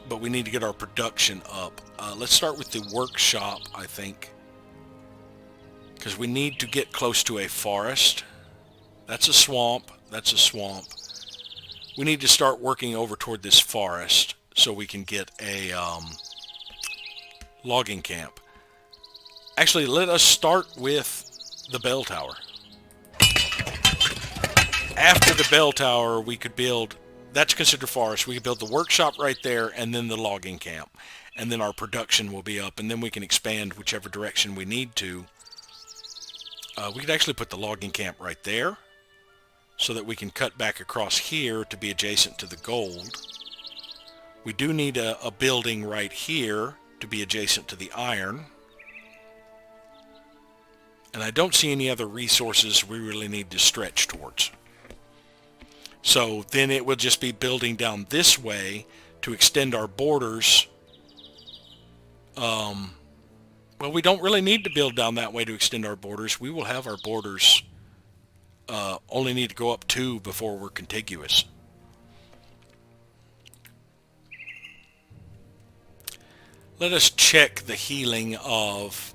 but we need to get our production up. Let's start with the workshop, I think, because we need to get close to a forest. That's a swamp. That's a swamp. We need to start working over toward this forest so we can get a logging camp. Actually, let us start with the bell tower. After the bell tower, we could build, that's considered forest, we could build the workshop right there and then the logging camp. And then our production will be up, and then we can expand whichever direction we need to. We could actually put the logging camp right there so that we can cut back across here to be adjacent to the gold. We do need a building right here to be adjacent to the iron. And I don't see any other resources we really need to stretch towards. So then it will just be building down this way to extend our borders. Well, we don't really need to build down that way to extend our borders. We will have our borders only need to go up 2 before we're contiguous. Let us check the healing of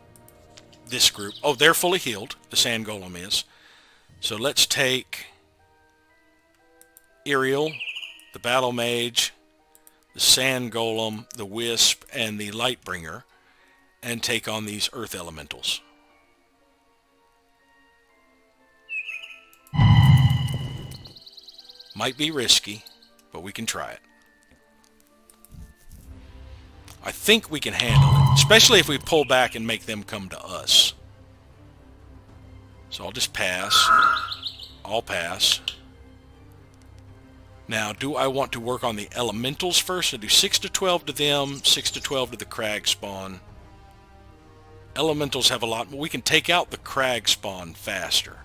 this group. Oh, they're fully healed. The Sand Golem is. So let's take Iriel, the Battle Mage, the Sand Golem, the Wisp, and the Lightbringer, and take on these Earth Elementals. Might be risky, but we can try it. I think we can handle it, especially if we pull back and make them come to us. So I'll just pass. I'll pass. Now, do I want to work on the elementals first? I do 6 to 12 to them, 6 to 12 to the crag spawn. Elementals have a lot, but we can take out the crag spawn faster.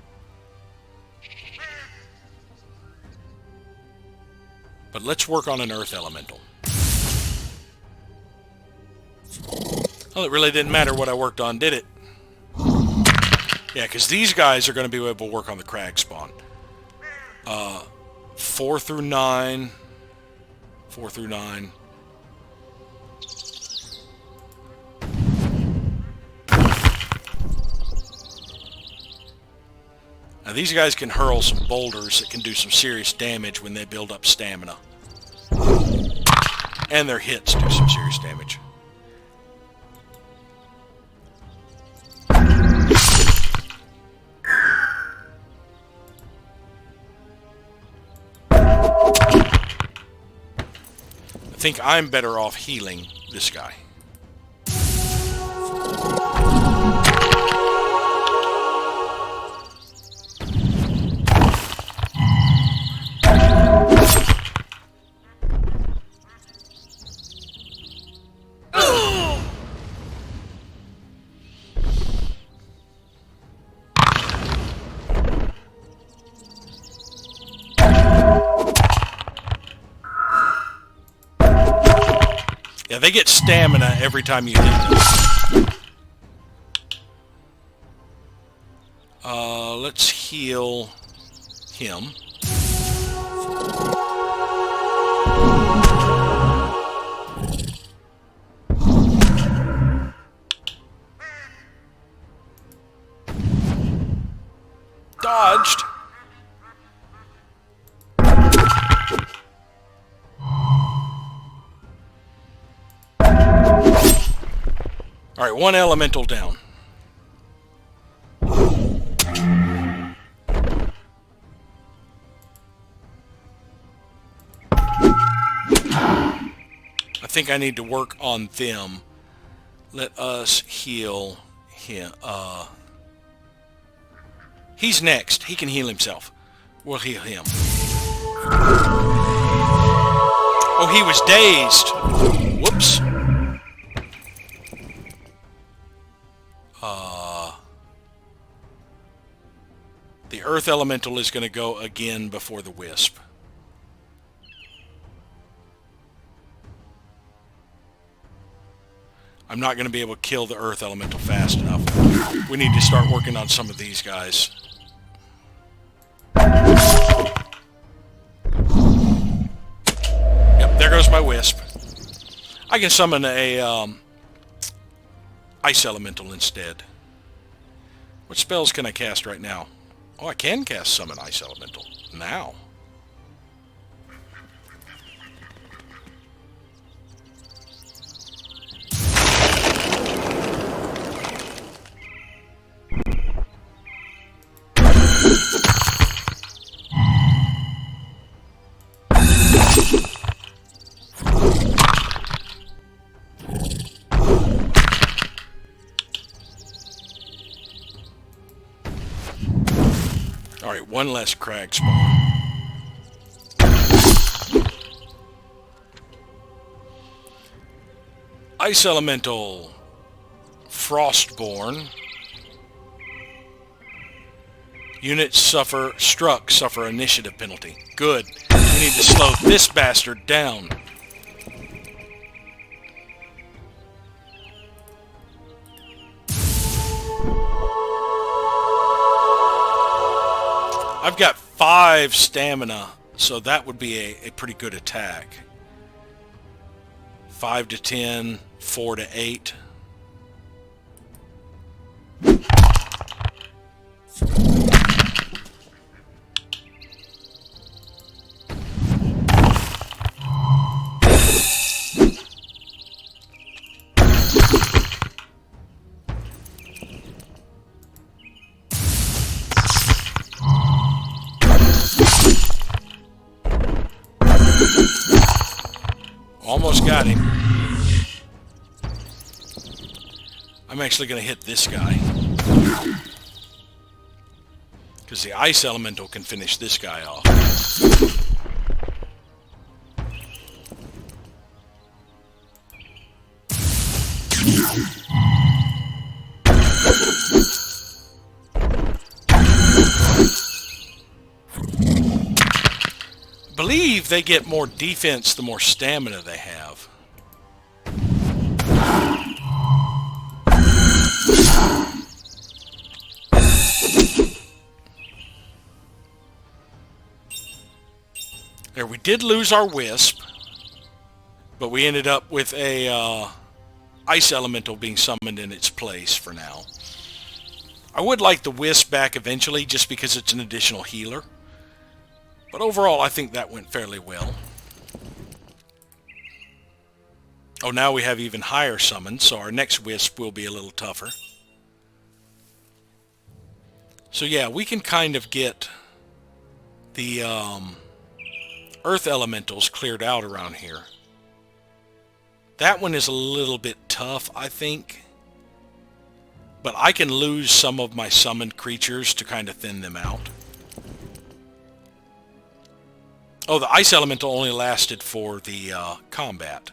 But let's work on an earth elemental. Well, it really didn't matter what I worked on, did it? Yeah, because these guys are going to be able to work on the crag spawn. 4 through 9. 4 through 9. Now these guys can hurl some boulders that can do some serious damage when they build up stamina. And their hits do some serious damage. I think I'm better off healing this guy. Yeah, they get stamina every time you hit them. Let's heal him. Dodged. Alright, one elemental down. I think I need to work on them. Let us heal him. He's next. He can heal himself. We'll heal him. Oh, he was dazed. Whoops. The Earth Elemental is going to go again before the Wisp. I'm not going to be able to kill the Earth Elemental fast enough. We need to start working on some of these guys. Yep, there goes my Wisp. I can summon a Ice Elemental instead. What spells can I cast right now? Oh, I can cast Summon Ice Elemental now. Alright, one less crag spawn. Ice Elemental. Frostborn. Units suffer initiative penalty. Good. We need to slow this bastard down. I've got 5 stamina, so that would be a pretty good attack. 5 to 10, 4 to 8. Almost got him. I'm actually going to hit this guy. Because the Ice Elemental can finish this guy off. believe they get more defense the more stamina they have. There, we did lose our Wisp, but we ended up with a Ice Elemental being summoned in its place for now. I would like the Wisp back eventually, just because it's an additional healer. But overall, I think that went fairly well. Oh, now we have even higher summons, so our next Wisp will be a little tougher. So yeah, we can kind of get the Earth Elementals cleared out around here. That one is a little bit tough, I think. But I can lose some of my summoned creatures to kind of thin them out. Oh, the Ice Elemental only lasted for the combat.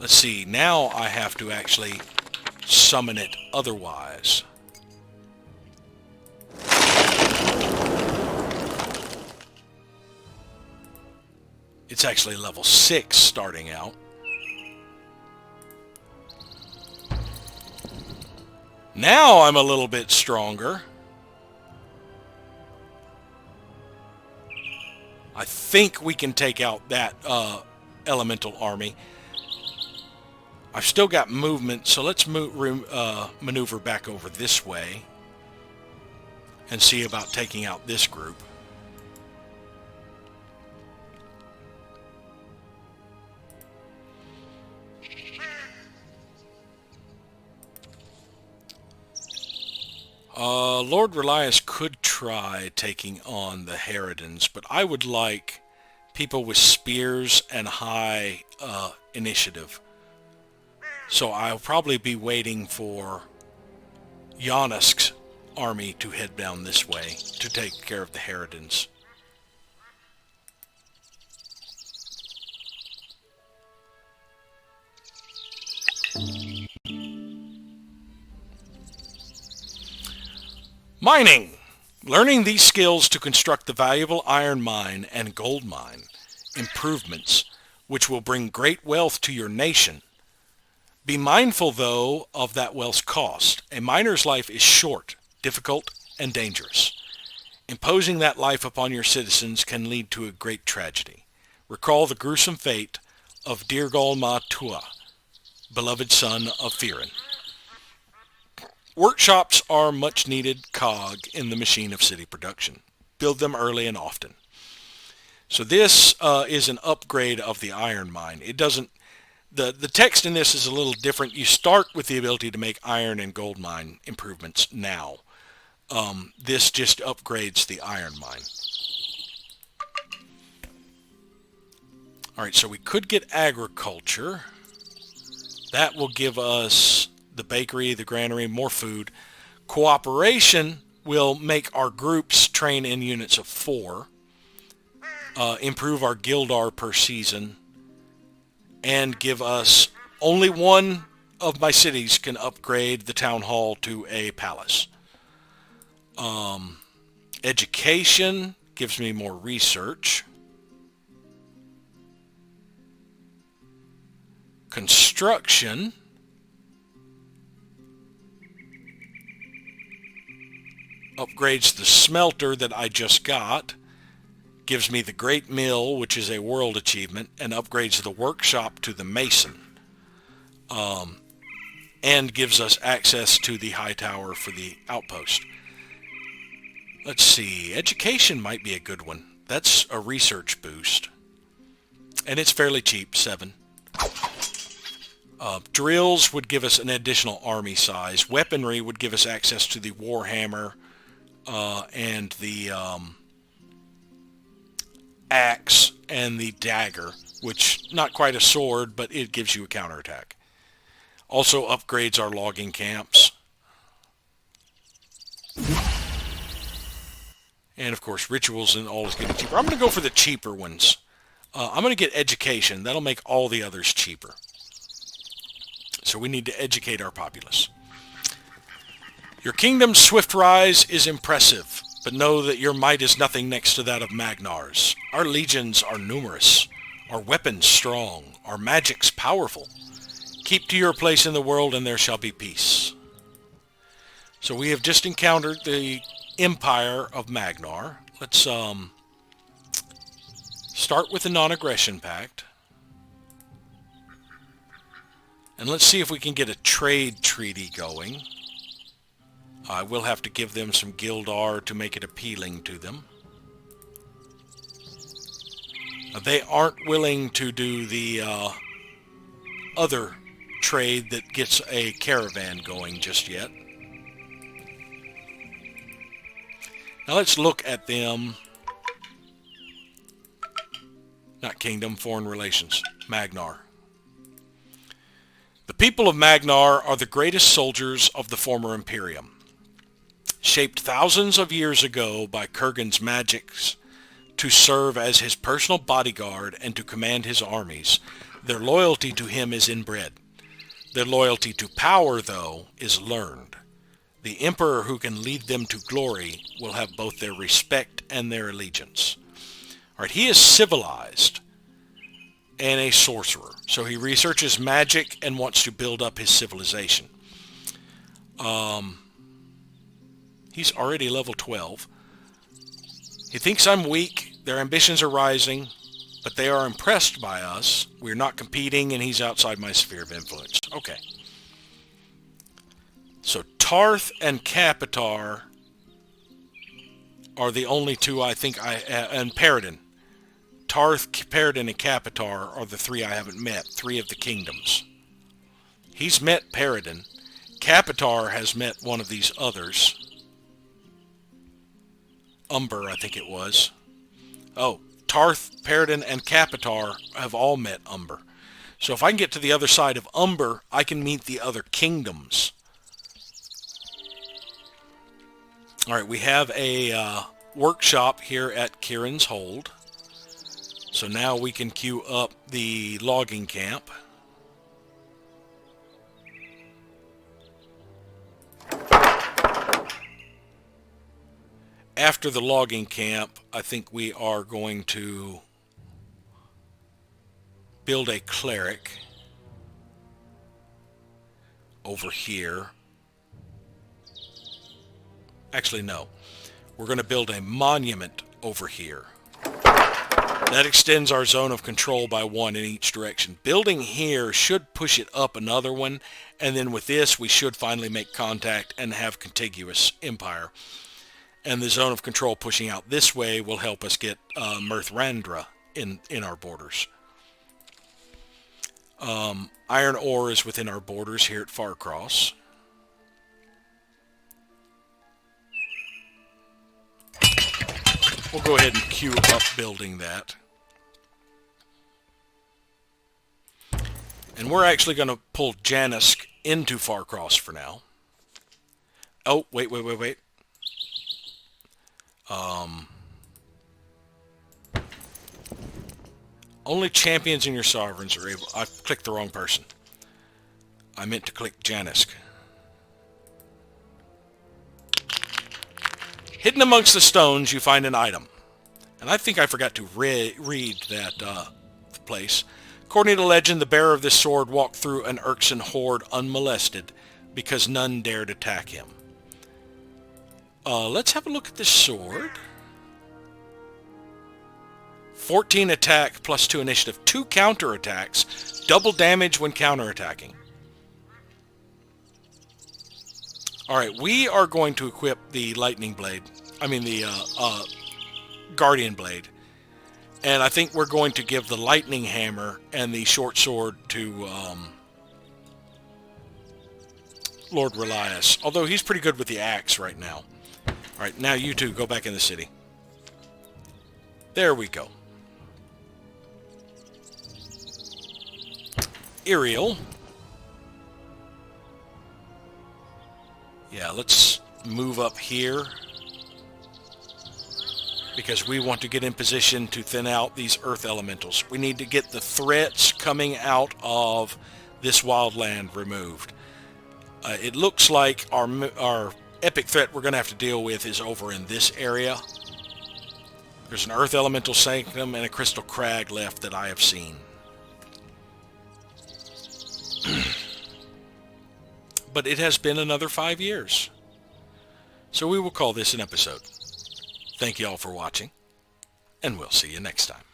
Let's see, now I have to actually summon it otherwise. It's actually level 6 starting out. Now I'm a little bit stronger. I think we can take out that elemental army. I've still got movement, so let's maneuver back over this way and see about taking out this group. Lord Relias could try taking on the Harridans, but I would like people with spears and high initiative. So I'll probably be waiting for Yonisk's army to head down this way to take care of the Harridans. Mining! Learning these skills to construct the valuable iron mine and gold mine improvements, which will bring great wealth to your nation. Be mindful, though, of that wealth's cost. A miner's life is short, difficult, and dangerous. Imposing that life upon your citizens can lead to a great tragedy. Recall the gruesome fate of Dirgal Ma Tua, beloved son of Firin. Workshops are much needed cog in the machine of city production. Build them early and often. So this is an upgrade of the iron mine. It doesn't, the text in this is a little different. You start with the ability to make iron and gold mine improvements now. This just upgrades the iron mine. Alright, so we could get agriculture. That will give us the bakery, the granary, more food. Cooperation will make our groups train in units of 4, improve our Gildar per season, and give us only one of my cities can upgrade the town hall to a palace. Education gives me more research. Construction upgrades the smelter that I just got, gives me the Great Mill, which is a world achievement, and upgrades the workshop to the mason, and gives us access to the high tower for the outpost. Let's see, education might be a good one. That's a research boost, and it's fairly cheap, 7. Drills would give us an additional army size. Weaponry would give us access to the Warhammer and the axe and the dagger, which not quite a sword, but it gives you a counterattack. Also upgrades our logging camps. And of course, rituals and all is getting cheaper. I'm going to go for the cheaper ones. I'm going to get education. That'll make all the others cheaper. So we need to educate our populace. Your kingdom's swift rise is impressive. but know that your might is nothing next to that of Magnar's. Our legions are numerous, our weapons strong, our magics powerful. Keep to your place in the world and there shall be peace. So we have just encountered the Empire of Magnar. Let's start with the non-aggression pact. And let's see if we can get a trade treaty going. I will have to give them some Gildar to make it appealing to them. They aren't willing to do the other trade that gets a caravan going just yet. Now let's look at them. Not kingdom, foreign relations. Magnar. The people of Magnar are the greatest soldiers of the former Imperium. Shaped thousands of years ago by Kurgan's magics to serve as his personal bodyguard and to command his armies, their loyalty to him is inbred. Their loyalty to power, though, is learned. The emperor who can lead them to glory will have both their respect and their allegiance. All right, he is civilized and a sorcerer, so he researches magic and wants to build up his civilization. He's already level 12. He thinks I'm weak. Their ambitions are rising, but they are impressed by us. We're not competing, and he's outside my sphere of influence. Okay. So Tarth and Capitar are the only two I think and Paradin. Tarth, Paradin, and Capitar are the three I haven't met. 3 of the kingdoms. He's met Paradin. Capitar has met one of these others. Umber, I think it was. Oh, Tarth, Paradin, and Capitar have all met Umber. So if I can get to the other side of Umber, I can meet the other kingdoms. All right, we have a workshop here at Kirin's Hold. So now we can queue up the logging camp. After the logging camp, I think we are going to build a cleric over here. Actually, no. We're going to build a monument over here. That extends our zone of control by 1 in each direction. Building here should push it up another one, and then with this we should finally make contact and have contiguous empire. And the zone of control pushing out this way will help us get Mirthrandra in our borders. Iron ore is within our borders here at Farcross. We'll go ahead and queue up building that. And we're actually going to pull Janisk into Farcross for now. Oh, wait. Only champions in your sovereigns are able... I clicked the wrong person. I meant to click Janisk. Hidden amongst the stones, you find an item. And I think I forgot to read that place. According to legend, the bearer of this sword walked through an Urkson horde unmolested because none dared attack him. Let's have a look at this sword. 14 attack plus 2 initiative. 2 counterattacks. Double damage when counterattacking. Alright, we are going to equip the lightning blade. I mean the guardian blade. And I think we're going to give the lightning hammer and the short sword to Lord Relias. Although he's pretty good with the axe right now. Alright, now you two go back in the city. There we go. Iriel. Yeah, let's move up here. Because we want to get in position to thin out these earth elementals. We need to get the threats coming out of this wildland removed. It looks like our epic threat we're going to have to deal with is over in this area. There's an Earth Elemental Sanctum and a Crystal Crag left that I have seen. But it has been another 5 years. So we will call this an episode. Thank you all for watching, and we'll see you next time.